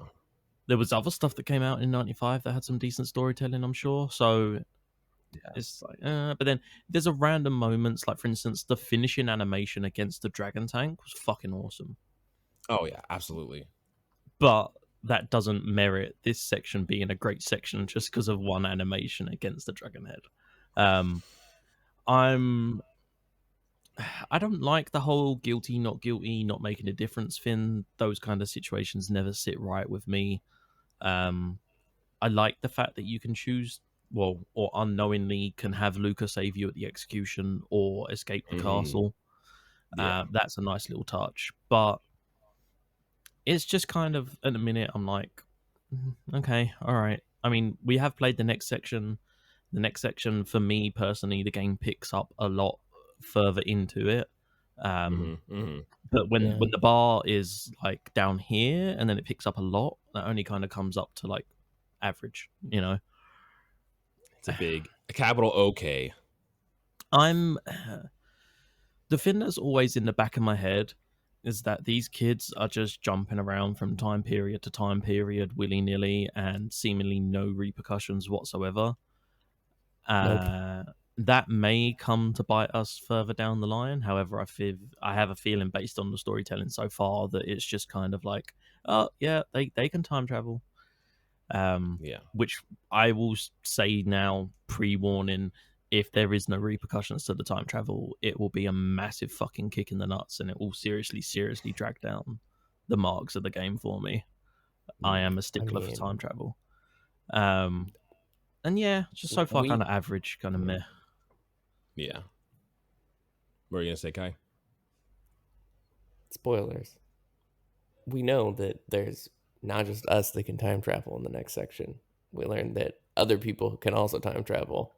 there was other stuff that came out in 95 that had some decent storytelling, I'm sure. So Yeah. it's like, but then there's a random moments, like for instance, the finishing animation against the dragon tank was fucking awesome. Oh yeah, absolutely. But that doesn't merit this section being a great section just because of one animation against the dragon head. Um, I'm I don't like the whole guilty, not making a difference thing. Those kind of situations never sit right with me. I like the fact that you can choose, well, or unknowingly can have Luca save you at the execution or escape the castle. Yeah. That's a nice little touch, but it's just kind of at a minute I'm like, okay, all right. I mean, we have played the next section. The next section, for me personally, the game picks up a lot further into it. But when Yeah. the bar is like down here and then it picks up a lot, that only kind of comes up to like average, you know. It's a capital OK. I'm the thing that's always in the back of my head is that these kids are just jumping around from time period to time period willy-nilly and seemingly no repercussions whatsoever. Nope. That may come to bite us further down the line. However, I have a feeling based on the storytelling so far that it's just kind of like, oh yeah, they can time travel. Yeah. Which I will say now, pre-warning, if there is no repercussions to the time travel, it will be a massive fucking kick in the nuts, and it will seriously drag down the marks of the game for me. I am a stickler for time travel. And yeah, just so far kind of average, kind of meh. Yeah. What are you gonna say, Kai? Spoilers. We know that there's not just us that can time travel in the next section. We learned that other people can also time travel.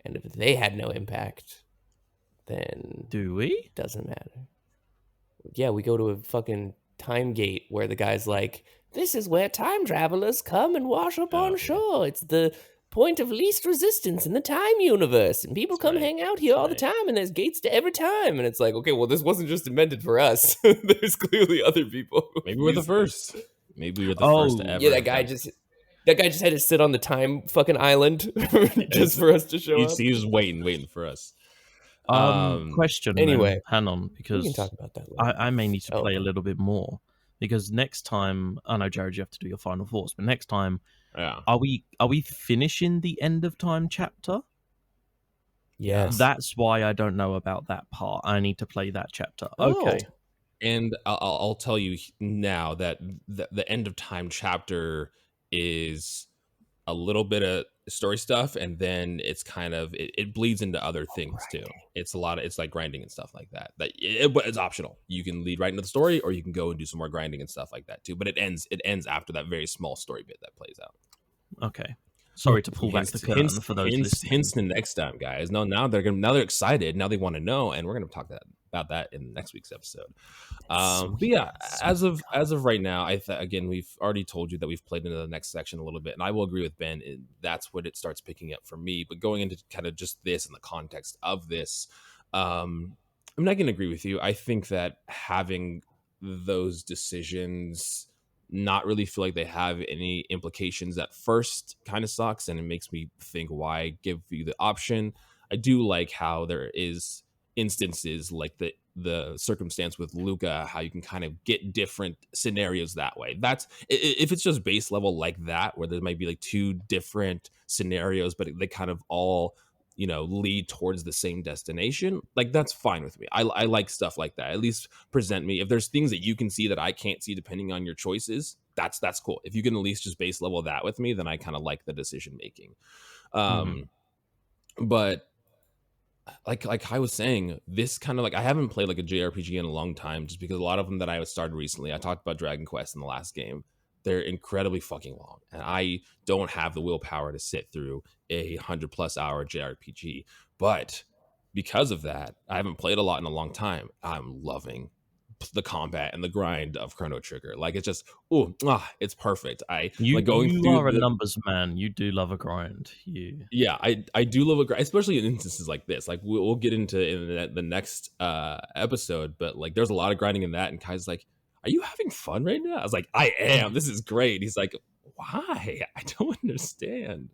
And if they had no impact, then Do we? doesn't matter. Yeah, we go to a fucking time gate where the guy's like, this is where time travelers come and wash up on shore. It's the point of least resistance in the time universe. And people come hang out here all the time, and there's gates to every time. And it's like, okay, well, this wasn't just invented for us. There's clearly other people. Maybe we're the first. Maybe we were the first to ever. Yeah, that guy just had to sit on the time fucking island just for us to show up. He was waiting for us. Question. Anyway, then. Hang on, because we can talk about that later. I may need to play a little bit more, because next time, I know, Jared, you have to do your final thoughts, but next time, are we finishing the end of time chapter? Yes. That's why I don't know about that part. I need to play that chapter. Okay. And I'll tell you now that the end of time chapter is a little bit of story stuff, and then it's kind of it bleeds into other things too. It's like grinding and stuff like that. But it's optional. You can lead right into the story, or you can go and do some more grinding and stuff like that too. But it ends after that very small story bit that plays out. Okay. Sorry to pull back the curtain for those listening. Hints to next time, guys. No, now they're excited. Now they want to know, and we're going to talk about that in next week's episode. But yeah, as of right now, again, we've already told you that we've played into the next section a little bit, and I will agree with Ben. That's what it starts picking up for me. But going into kind of just this in the context of this, I'm not going to agree with you. I think that having those decisions not really feel like they have any implications at first kind of sucks, and it makes me think, why give you the option? I do like how there is instances like the circumstance with Luca, how you can kind of get different scenarios that way. That's if it's just base level like that, where there might be like two different scenarios, but they kind of all lead towards the same destination, like that's fine with me. I like stuff like that. At least present me, if there's things that you can see that I can't see depending on your choices, that's cool. If you can at least just base level that with me, then I kind of like the decision making. But like I was saying, this kind of like, I haven't played like a JRPG in a long time, just because a lot of them that I started recently, I talked about Dragon Quest in the last game, they're incredibly fucking long, and I don't have the willpower to sit through a 100+ hour JRPG. But because of that, I haven't played a lot in a long time. I'm loving the combat and the grind of Chrono Trigger. Like, it's just it's perfect. You are a numbers man. You do love a grind. I do love a grind, especially in instances like this. Like, we'll get into in the next episode, but like there's a lot of grinding in that, and Kai's like, are you having fun right now? I was like, I am. This is great. He's like, why? I don't understand.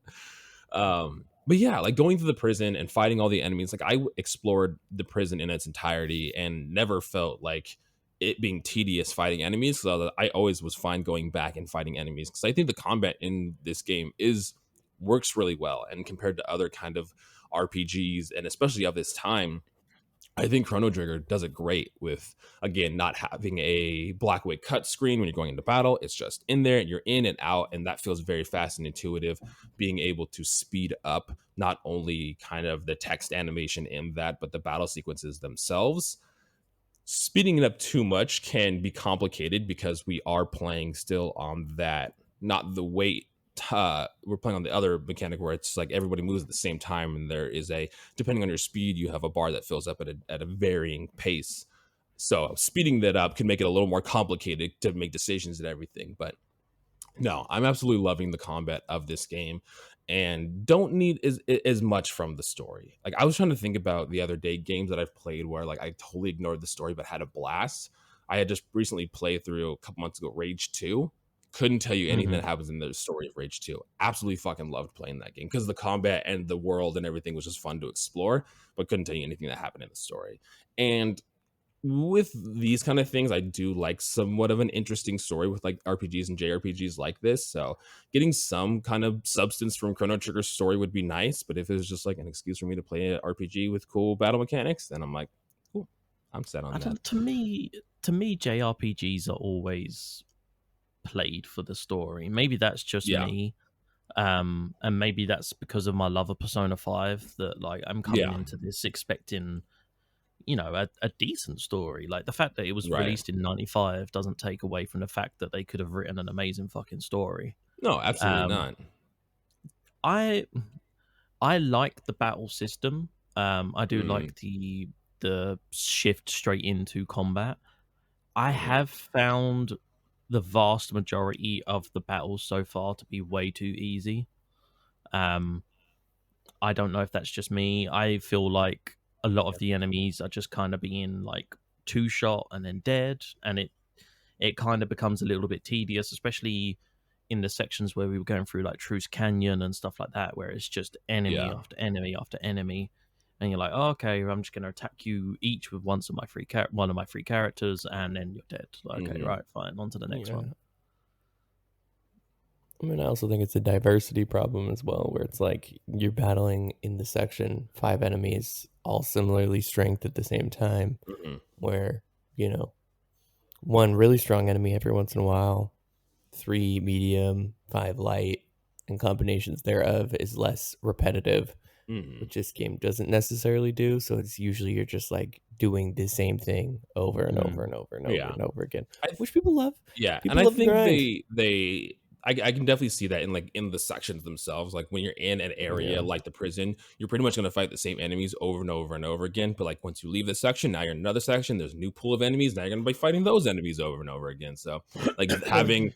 But yeah, like going to the prison and fighting all the enemies. Like, I explored the prison in its entirety and never felt like it being tedious fighting enemies. So I always was fine going back and fighting enemies, because I think the combat in this game works really well. And compared to other kind of RPGs, and especially of this time, I think Chrono Trigger does it great with, again, not having a black white cut screen when you're going into battle. It's just in there and you're in and out, and that feels very fast and intuitive. Being able to speed up not only kind of the text animation in that, but the battle sequences themselves. Speeding it up too much can be complicated, because we are playing still on that, not the weight. We're playing on the other mechanic where it's like everybody moves at the same time, and there is depending on your speed, you have a bar that fills up at a varying pace. So speeding that up can make it a little more complicated to make decisions and everything. But no, I'm absolutely loving the combat of this game, and don't need as much from the story. Like, I was trying to think about the other day games that I've played where like I totally ignored the story but had a blast. I had just recently played through a couple months ago Rage 2. Couldn't tell you anything that happens in the story of Rage 2. Absolutely fucking loved playing that game, because the combat and the world and everything was just fun to explore, but couldn't tell you anything that happened in the story. And with these kind of things, I do like somewhat of an interesting story with like RPGs and JRPGs like this. So getting some kind of substance from Chrono Trigger's story would be nice. But if it was just like an excuse for me to play an RPG with cool battle mechanics, then I'm like, cool, I'm set on that. To me, JRPGs are always played for the story. Maybe that's just me. And maybe that's because of my love of Persona 5, that like I'm coming into this expecting a decent story. Like, the fact that it was released in 95 doesn't take away from the fact that they could have written an amazing fucking story. No, absolutely not. I like the battle system. I do like the the shift straight into combat. I have found the vast majority of the battles so far to be way too easy. I don't know if that's just me. I feel like a lot of the enemies are just kind of being like two shot and then dead, and it kind of becomes a little bit tedious, especially in the sections where we were going through like Truce Canyon and stuff like that, where it's just enemy after enemy after enemy, and you're like, oh, okay, I'm just going to attack you each with one of my three characters, and then you're dead. Like, okay, right, fine, on to the next one. I mean, I also think it's a diversity problem as well, where it's like you're battling in the section 5 enemies, all similarly strength at the same time, where, you know, one really strong enemy every once in a while, 3 medium, 5 light, and combinations thereof is less repetitive, which this game doesn't necessarily do. So it's usually you're just like doing the same thing over and over and over and over and over again, which people love. Yeah, people and love I think they I can definitely see that in the sections themselves. Like when you're in an area like the prison, you're pretty much going to fight the same enemies over and over and over again. But like once you leave the section, now you're in another section. There's a new pool of enemies. Now you're going to be fighting those enemies over and over again. So like having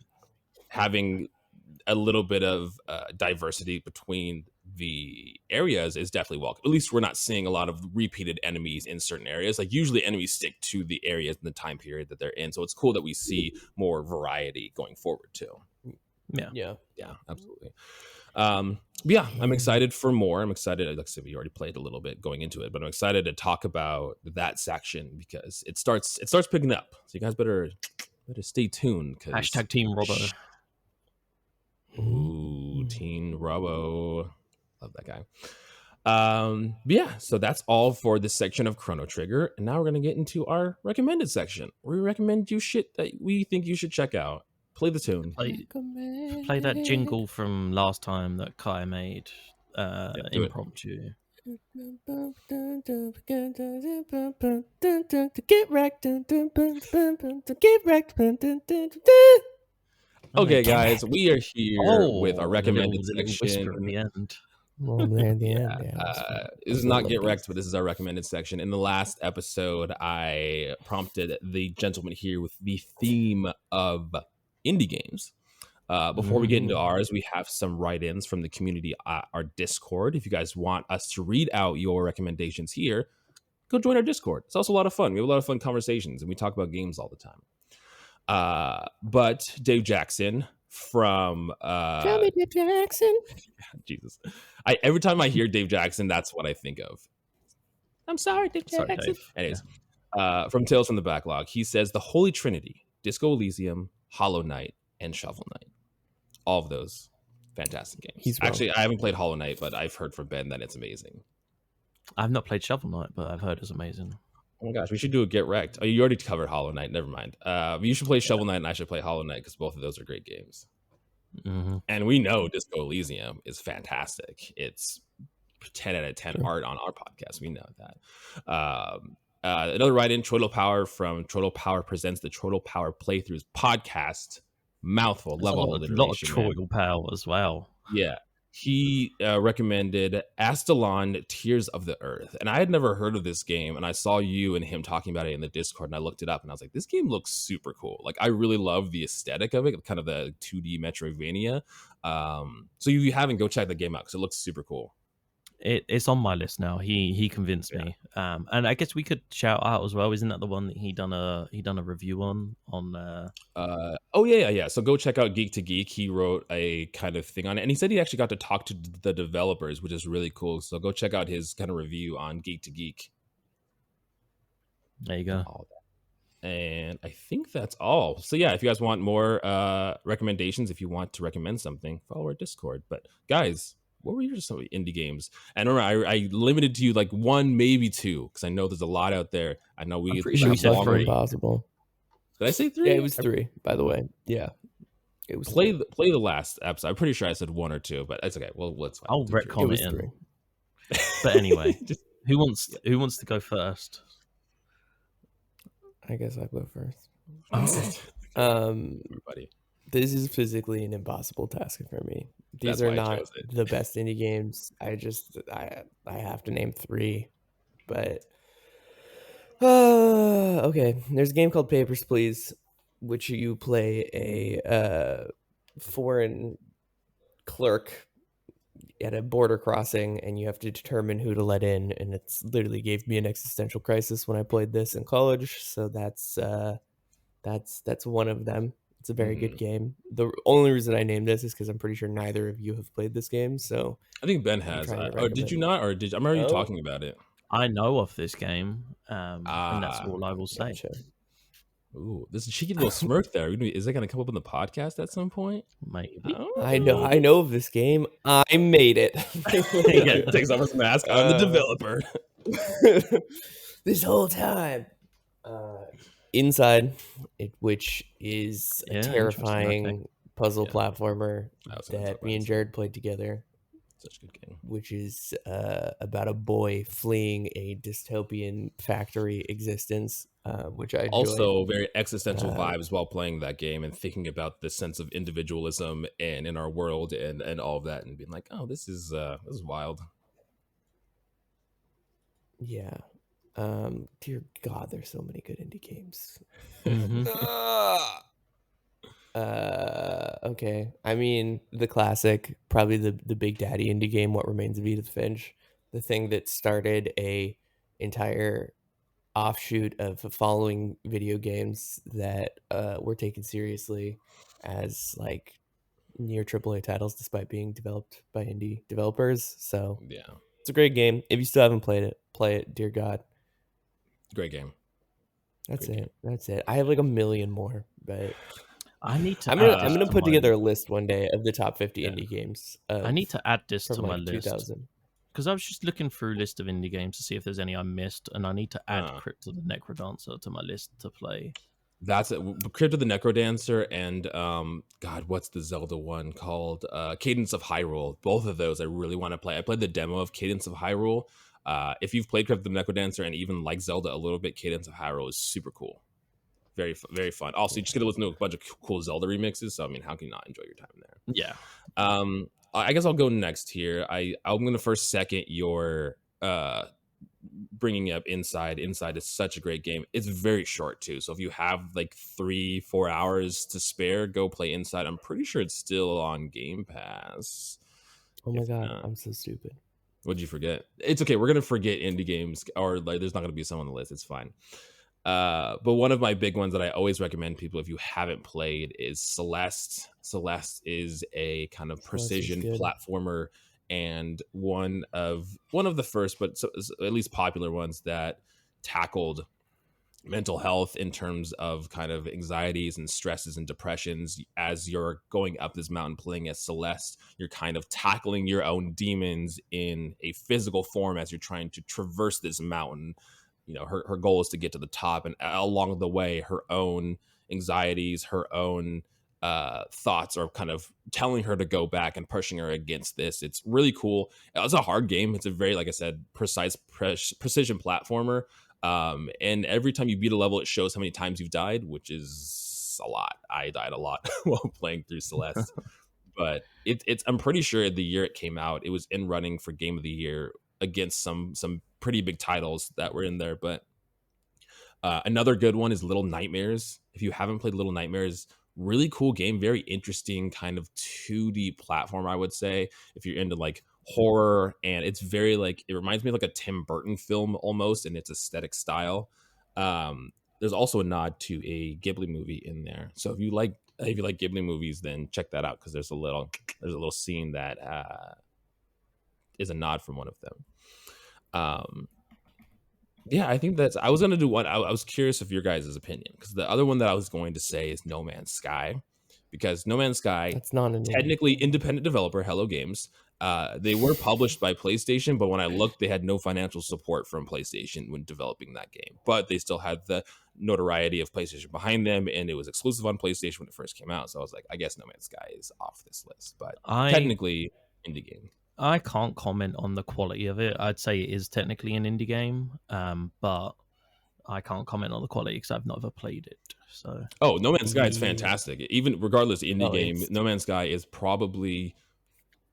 a little bit of diversity between the areas is definitely welcome. At least we're not seeing a lot of repeated enemies in certain areas. Like usually enemies stick to the areas and the time period that they're in. So it's cool that we see more variety going forward too. Yeah, absolutely. I'm excited for more. I'm excited. Like I said, we already played a little bit going into it, but I'm excited to talk about that section because it starts picking up. So you guys better stay tuned. Hashtag Team Robbo. Ooh, Teen Robbo. Love that guy. So that's all for this section of Chrono Trigger. And now we're going to get into our recommended section where we recommend you shit that we think you should check out. Play the tune. Play that jingle from last time that Kai made impromptu. Get wrecked. Get wrecked. Okay, guys, we are here with our recommended section. At the end. This is not Get Wrecked, but this is our recommended section. In the last episode, I prompted the gentleman here with the theme of indie games. Before we get into ours, we have some write-ins from the community, our Discord. If you guys want us to read out your recommendations here, go join our Discord. It's also a lot of fun. We have a lot of fun conversations, and we talk about games all the time. But Dave Jackson from Tell me, Dave Jackson. Jesus. Every time I hear Dave Jackson, that's what I think of. I'm sorry, Dave Jackson. Dave. Anyways, from Tales from the Backlog, he says the Holy Trinity, Disco Elysium, Hollow Knight, and Shovel Knight. All of those fantastic games. Actually, I haven't played Hollow Knight, but I've heard from Ben that it's amazing. I've not played Shovel Knight, but I've heard it's amazing. Oh my gosh, we should do a Get Wrecked. Oh, you already covered Hollow Knight. Never mind. You should play Shovel Knight, and I should play Hollow Knight because both of those are great games. And we know Disco Elysium is fantastic. It's 10 out of 10 art on our podcast. We know that. Another write-in, Troidal Power from Troidal Power presents the Troidal Power Playthroughs podcast. Mouthful, level of alliteration. A lot of Troidal Power as well. Yeah. He recommended Astalon Tears of the Earth. And I had never heard of this game. And I saw you and him talking about it in the Discord. And I looked it up and I was like, this game looks super cool. Like, I really love the aesthetic of it, kind of the 2D Metroidvania. So if you haven't, go check the game out because it looks super cool. It's on my list now. He convinced me. And I guess we could shout out as well. Isn't that the one that he done a review on? Yeah. So go check out Geek to Geek. He wrote a kind of thing on it, and he said he actually got to talk to the developers, which is really cool. So go check out his kind of review on Geek to Geek. There you go. And I think that's all. So yeah, if you guys want more recommendations, if you want to recommend something, follow our Discord. But guys, what were your some indie games? And remember, I limited to you like one, maybe two, because I know there's a lot out there. I know I'm pretty sure we said 3. Impossible. Did I say 3? Yeah, it was 3. By the way, yeah, it was. Play the last episode. I'm pretty sure I said 1 or 2, but it's okay. Well, let's. I'll retcon it in. But anyway, who wants to go first? I guess I'll go first. Everybody. This is physically an impossible task for me. These are not the best indie games. I have to name 3, but Okay, there's a game called Papers, Please, which you play a foreign clerk at a border crossing, and you have to determine who to let in. And it's literally gave me an existential crisis when I played this in college. So that's one of them. It's a very good game. The only reason I named this is because I'm pretty sure neither of you have played this game. So I think Ben I'm has. trying to Or did you recommend. not? Or did I remember you Oh, talking about it? I know of this game, and that's Ah, all I will say. gotcha. ooh, this cheeky little smirk there. Is that going to come up in the podcast at some point? Maybe. I know of this game. I made it. Yeah, takes off his mask. I'm the developer. This whole time. Inside, which is a Yeah, interesting. Okay. terrifying puzzle Yeah. platformer I was gonna talk that about me and Inside. Jared played together, Such a good game. which is about a boy fleeing a dystopian factory existence, which I enjoyed. Also, very existential vibes while playing that game and thinking about the sense of individualism and in our world and all of that, and being like, oh, this is wild. Yeah. Dear God, there's so many good indie games. Mhm. Okay. I mean, the classic, probably the Big Daddy indie game, What Remains of Edith Finch, the thing that started a entire offshoot of following video games that were taken seriously as like near AAA titles, despite being developed by indie developers. So Yeah, it's a great game. If you still haven't played it, play it. Dear God. great game. That's Great it. That's it. I have like a million more, but I need to I'm add gonna this to put my together a list. list one day of the top 50 Yeah. indie games. I need to add this from to my like list 2000. because I was just looking through a list of indie games to see if there's any I missed, and I need to add Crypt of the Necrodancer to my list to play. That's it. Crypt of the Necrodancer and God, what's the Zelda one called? Cadence of Hyrule. Both of those I really want to play. I played the demo of Cadence of Hyrule. If you've played Crypt of the Necrodancer and even like Zelda a little bit, Cadence of Hyrule is super cool. Very very fun. Also, you just get to listen to a bunch of cool Zelda remixes. So I mean, how can you not enjoy your time there? Yeah. I guess I'll go next here. I'm gonna first second your bringing up Inside. Inside is such a great game. It's very short too, so if you have like 3-4 hours to spare, go play Inside. I'm pretty sure it's still on Game Pass. Oh my If God, not, I'm so stupid. what'd you forget? It's okay, we're gonna forget indie games, or like there's not gonna be some on the list. It's fine. But one of my big ones that I always recommend people, if you haven't played, is Celeste. Celeste is a kind of precision platformer and one of the first, but at least popular ones that tackled mental health in terms of kind of anxieties and stresses and depressions. As you're going up this mountain playing as Celeste, you're kind of tackling your own demons in a physical form as you're trying to traverse this mountain. You know, her goal is to get to the top, and along the way her own anxieties, her own thoughts are kind of telling her to go back and pushing her against this. It's really cool. It's a hard game. It's a very, like I said, precision platformer. And every time you beat a level, it shows how many times you've died, which is a lot. I died a lot while playing through Celeste. But it's I'm pretty sure the year it came out, it was in running for Game of the Year against some pretty big titles that were in there. But another good one is Little Nightmares. If you haven't played Little Nightmares, really cool game, very interesting kind of 2D platform, I would say, if you're into like horror. And it's very like, it reminds me of like a Tim Burton film almost in its aesthetic style. There's also a nod to a Ghibli movie in there, so if you like Ghibli movies, then check that out, because there's a little scene that is a nod from one of them. Yeah, I think I was gonna do one. I was curious of your guys' opinion, because the other one that I was going to say is No Man's Sky, because No Man's Sky, that's not an technically independent developer, Hello Games. They were published by PlayStation, but when I looked, they had no financial support from PlayStation when developing that game. But they still had the notoriety of PlayStation behind them, and it was exclusive on PlayStation when it first came out. So I was like, I guess No Man's Sky is off this list, but technically indie game. I can't comment on the quality of it. I'd say it is technically an indie game, but I can't comment on the quality because I've never played it. So, No Man's Sky is fantastic. Even regardless of indie game, No Man's Sky is probably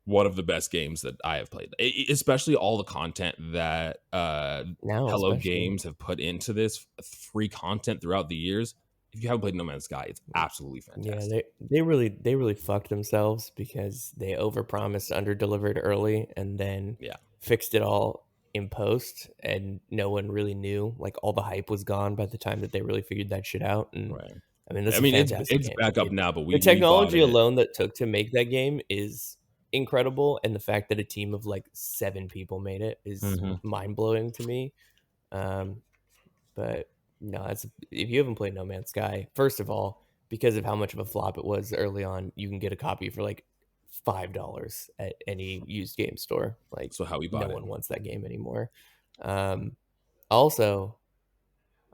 one of the best games that I have played, especially all the content that Now, Hello especially. Games have put into this free content throughout the years. If you haven't played No Man's Sky, it's absolutely Yeah, fantastic. they really fucked themselves because they overpromised, underdelivered early, and then Yeah, fixed it all in post, and no one really knew. Like all the hype was gone by the time that they really figured that shit out. And right. I mean, that's I a mean, fantastic it's game. back up now, but The we bought technology it. alone that took to make that game is incredible, and the fact that a team of like 7 people made it is mind blowing to me. Um, but no, if you haven't played No Man's Sky, first of all, because of how much of a flop it was early on, you can get a copy for like $5 at any used game store. Like So how we no bought it. one wants that game anymore. Also,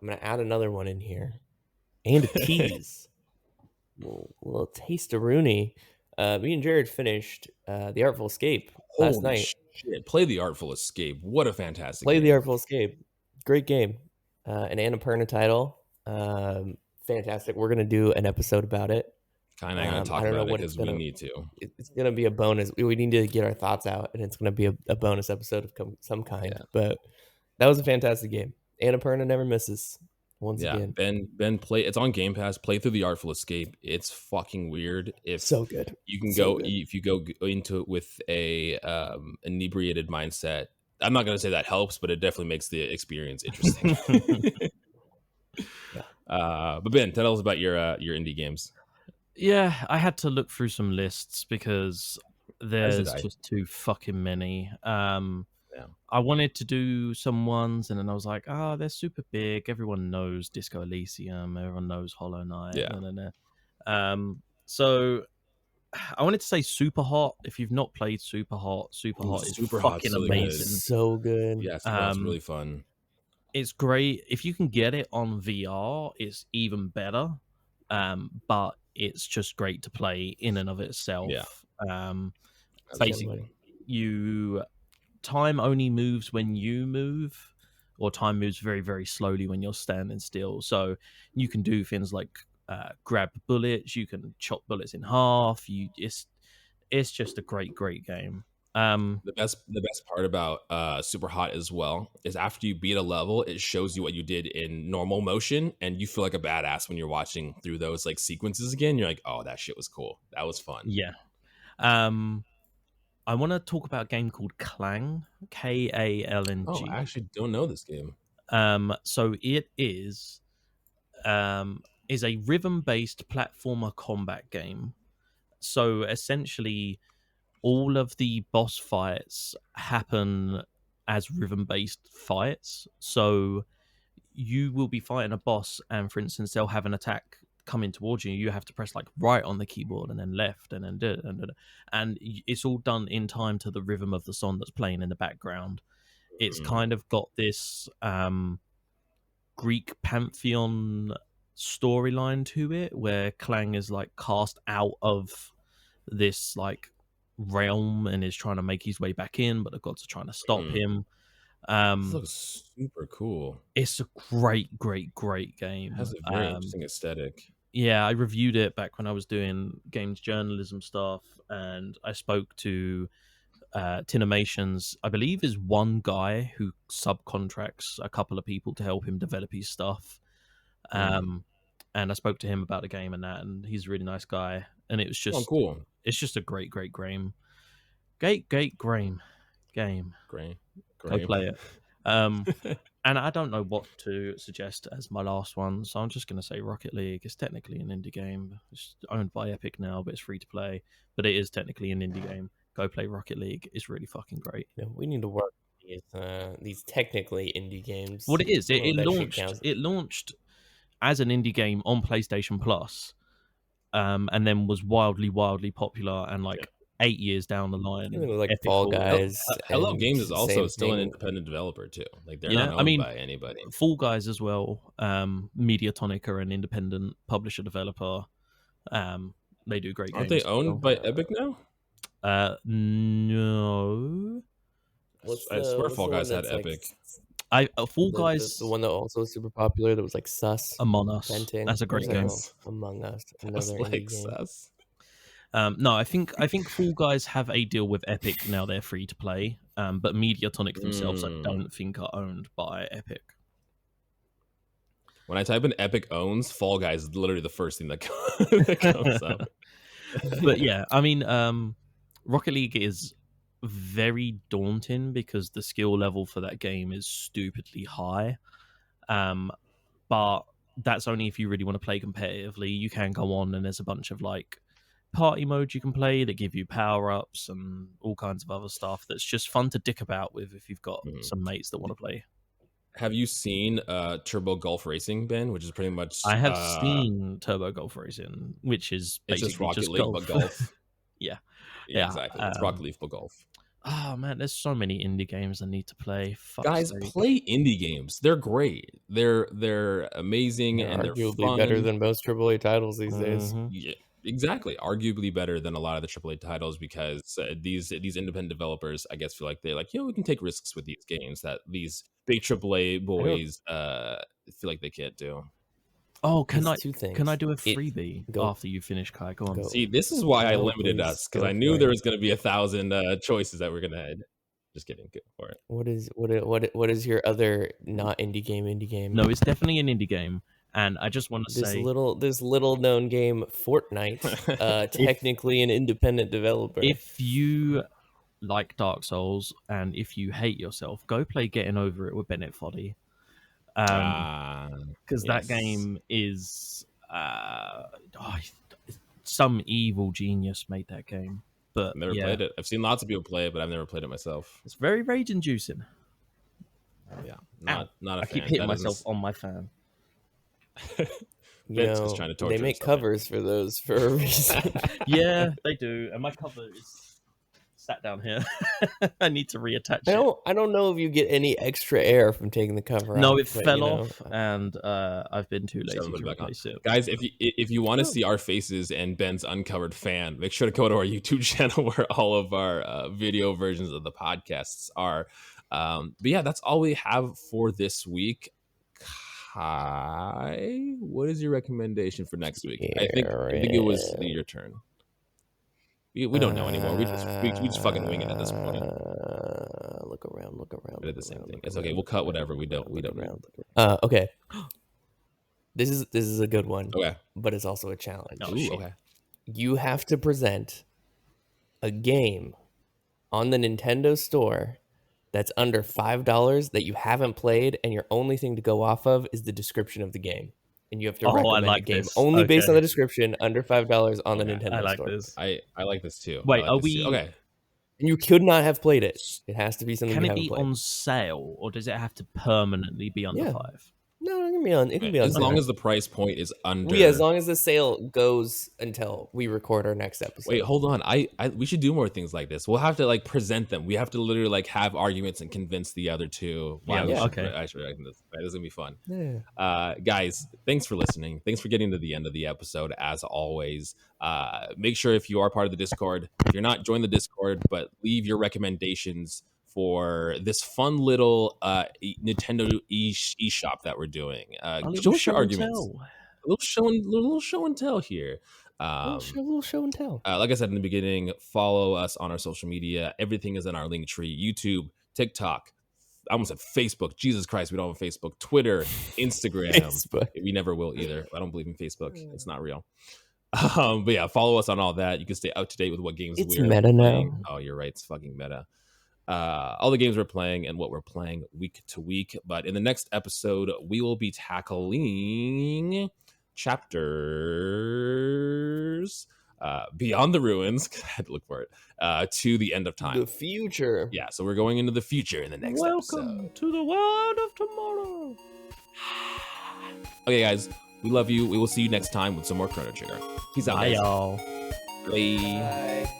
I'm gonna add another one in here and a tease. little taste of Rooney. Me and Jared finished The Artful Escape last Holy night. shit! Play the Artful Escape. What a fantastic Play The game. Artful Escape. Great game. An Annapurna title. Fantastic. We're gonna do an episode about it. Kind of gonna talk I don't know about it what it's because we gonna. need to. It's gonna be a bonus. We need to get our thoughts out, and it's gonna be a bonus episode of some kind. Yeah. But that was a fantastic game. Annapurna never misses. Once again, Ben, play. It's on Game Pass. Play through the Artful Escape. It's fucking weird. If so good. you can So go, good. if you go into it with a inebriated mindset, I'm not gonna say that helps, but it definitely makes the experience interesting. Yeah. But Ben, tell us about your indie games. Yeah, I had to look through some lists because there's I. just too fucking many. Yeah. I wanted to do some ones, and then I was like, oh, they're super big. Everyone knows Disco Elysium. Everyone knows Hollow Knight. Yeah. So I wanted to say Super Hot. If you've not played Super Hot is Super Hot's fucking really good. amazing. So good. Yeah, Super Hot's really fun. It's great. If you can get it on VR, it's even better. But it's just great to play in and of itself. Yeah. Basically, time only moves when you move, or time moves very, very slowly when you're standing still. So you can do things like grab bullets, you can chop bullets in half. It's just a great game. The best part about Super Hot as well is after you beat a level, it shows you what you did in normal motion, and you feel like a badass when you're watching through those like sequences again. You're like, oh, that shit was cool. That was fun. Yeah. I want to talk about a game called Clang, Kalng. Oh, I actually don't know this game. So it is a rhythm-based platformer combat game. So essentially, all of the boss fights happen as rhythm-based fights. So you will be fighting a boss, and for instance, they'll have an attack coming towards you. You have to press like right on the keyboard and then left and then and it's all done in time to the rhythm of the song that's playing in the background. It's kind of got this Greek pantheon storyline to it, where Clang is like cast out of this like realm and is trying to make his way back in, but the gods are trying to stop him. This looks super cool. It's a great game. It has a very interesting aesthetic. Yeah, I reviewed it back when I was doing games journalism stuff, and I spoke to Tinamations, I believe, is one guy who subcontracts a couple of people to help him develop his stuff. And I spoke to him about the game and that, and he's a really nice guy. And it was just cool. It's just a great game. Great game. Great. Go play it. And I don't know what to suggest as my last one, so I'm just going to say Rocket League. It's technically an indie game. It's owned by Epic now, but it's free to play. But it is technically an indie game. Go play Rocket League. It's really fucking great. Yeah, we need to work these technically indie games. What it is, it launched as an indie game on PlayStation Plus, and then was wildly popular, and 8 years down the line, like Fall Guys. Hello Games is also still an independent developer too. Like they're not owned by anybody. Fall Guys as well. Mediatonic are an independent publisher developer. They do great games. Aren't they owned by Epic now? No. I swear Fall Guys had Epic. Fall Guys, the one that also was super popular, that was like Sus. Among Us. Venting. That's a great game. Among Us. Another indie game. Sus. No, I think Fall Guys have a deal with Epic now. They're free to play, but Mediatonic themselves, I don't think are owned by Epic. When I type in Epic owns, Fall Guys is literally the first thing that comes up. But yeah, I mean, Rocket League is very daunting because the skill level for that game is stupidly high. But that's only if you really want to play competitively. You can go on and there's a bunch of like party modes you can play that give you power-ups and all kinds of other stuff that's just fun to dick about with if you've got some mates that want to play. Have you seen Turbo Golf Racing, Ben? Which is pretty much... I have seen Turbo Golf Racing, which is basically just Rocket League, golf. but golf. Yeah, exactly. It's Rocket League, but golf. Oh man, there's so many indie games I need to play. Guys, play indie games. They're great. They're amazing, and they're arguably better than most AAA titles these days. Yeah, exactly. Arguably better than a lot of the AAA titles because these independent developers, I guess, feel like they're like, we can take risks with these games that these big AAA boys feel like they can't do. Oh, can I do a freebie after you finish, Kai? Go on. See, this is why I limited us, because I knew there was going to be 1,000 choices that we're going to have. Just kidding. Go for it. What is your other not indie game? No, it's definitely an indie game, and I just want to say this little known game, Fortnite, technically an independent developer. If you like Dark Souls and if you hate yourself, go play Getting Over It with Bennett Foddy. Because that game is some evil genius made that game. But I've never played it. I've seen lots of people play it, but I've never played it myself. It's very rage inducing. Yeah, not a fan. I keep hitting myself on my fan. Vince is trying to torture they make covers for those for a reason. Yeah, they do, and my cover is sat down here. I need to reattach it. I don't know if you get any extra air from taking the cover off. No, it fell off, and I've been too lazy to replace it. Guys, if you want to see our faces and Ben's uncovered fan, make sure to go to our YouTube channel where all of our video versions of the podcasts are. But yeah, that's all we have for this week. Kai, what is your recommendation for next week? I think it was your turn. We don't know anymore. We just fucking wing it at this point. Look around. We did the same thing. It's okay. We'll cut whatever we don't know. Okay. This is a good one. Okay. But it's also a challenge. Ooh, okay. You have to present a game on the Nintendo Store that's under $5 that you haven't played, and your only thing to go off of is the description of the game. And you have to recommend a game only based on the description, under $5 on the Nintendo Store. This. I like this too. Wait, are we okay? And you could not have played it. It has to be something. Can you it be played. on sale, or does it have to permanently be under $5? No, it can be on. It can be on. As long as the price point is under. Yeah, as long as the sale goes until we record our next episode. Wait, hold on. We should do more things like this. We'll have to like present them. We have to literally like have arguments and convince the other two. Okay. This is gonna be fun. Yeah. Guys, thanks for listening. Thanks for getting to the end of the episode. As always, make sure if you are part of the Discord, if you're not, join the Discord, but leave your recommendations for this fun little Nintendo eShop that we're doing. Show us your arguments. A little show and tell here. Little show and tell. Like I said in the beginning, follow us on our social media. Everything is in our link tree. YouTube, TikTok. I almost said Facebook. Jesus Christ, we don't have Facebook. Twitter, Instagram. Facebook. We never will either. I don't believe in Facebook. It's not real. But yeah, follow us on all that. You can stay up to date with what games we're meta playing. now. Oh, you're right. It's fucking meta. All the games we're playing and what we're playing week to week. But in the next episode, we will be tackling chapters Beyond the Ruins. I had to look for it. To the End of Time. The future. Yeah, so we're going into the future in the next episode. Welcome to the world of tomorrow. Okay, guys, we love you. We will see you next time with some more Chrono Trigger. Peace out, guys. Bye, y'all. Bye.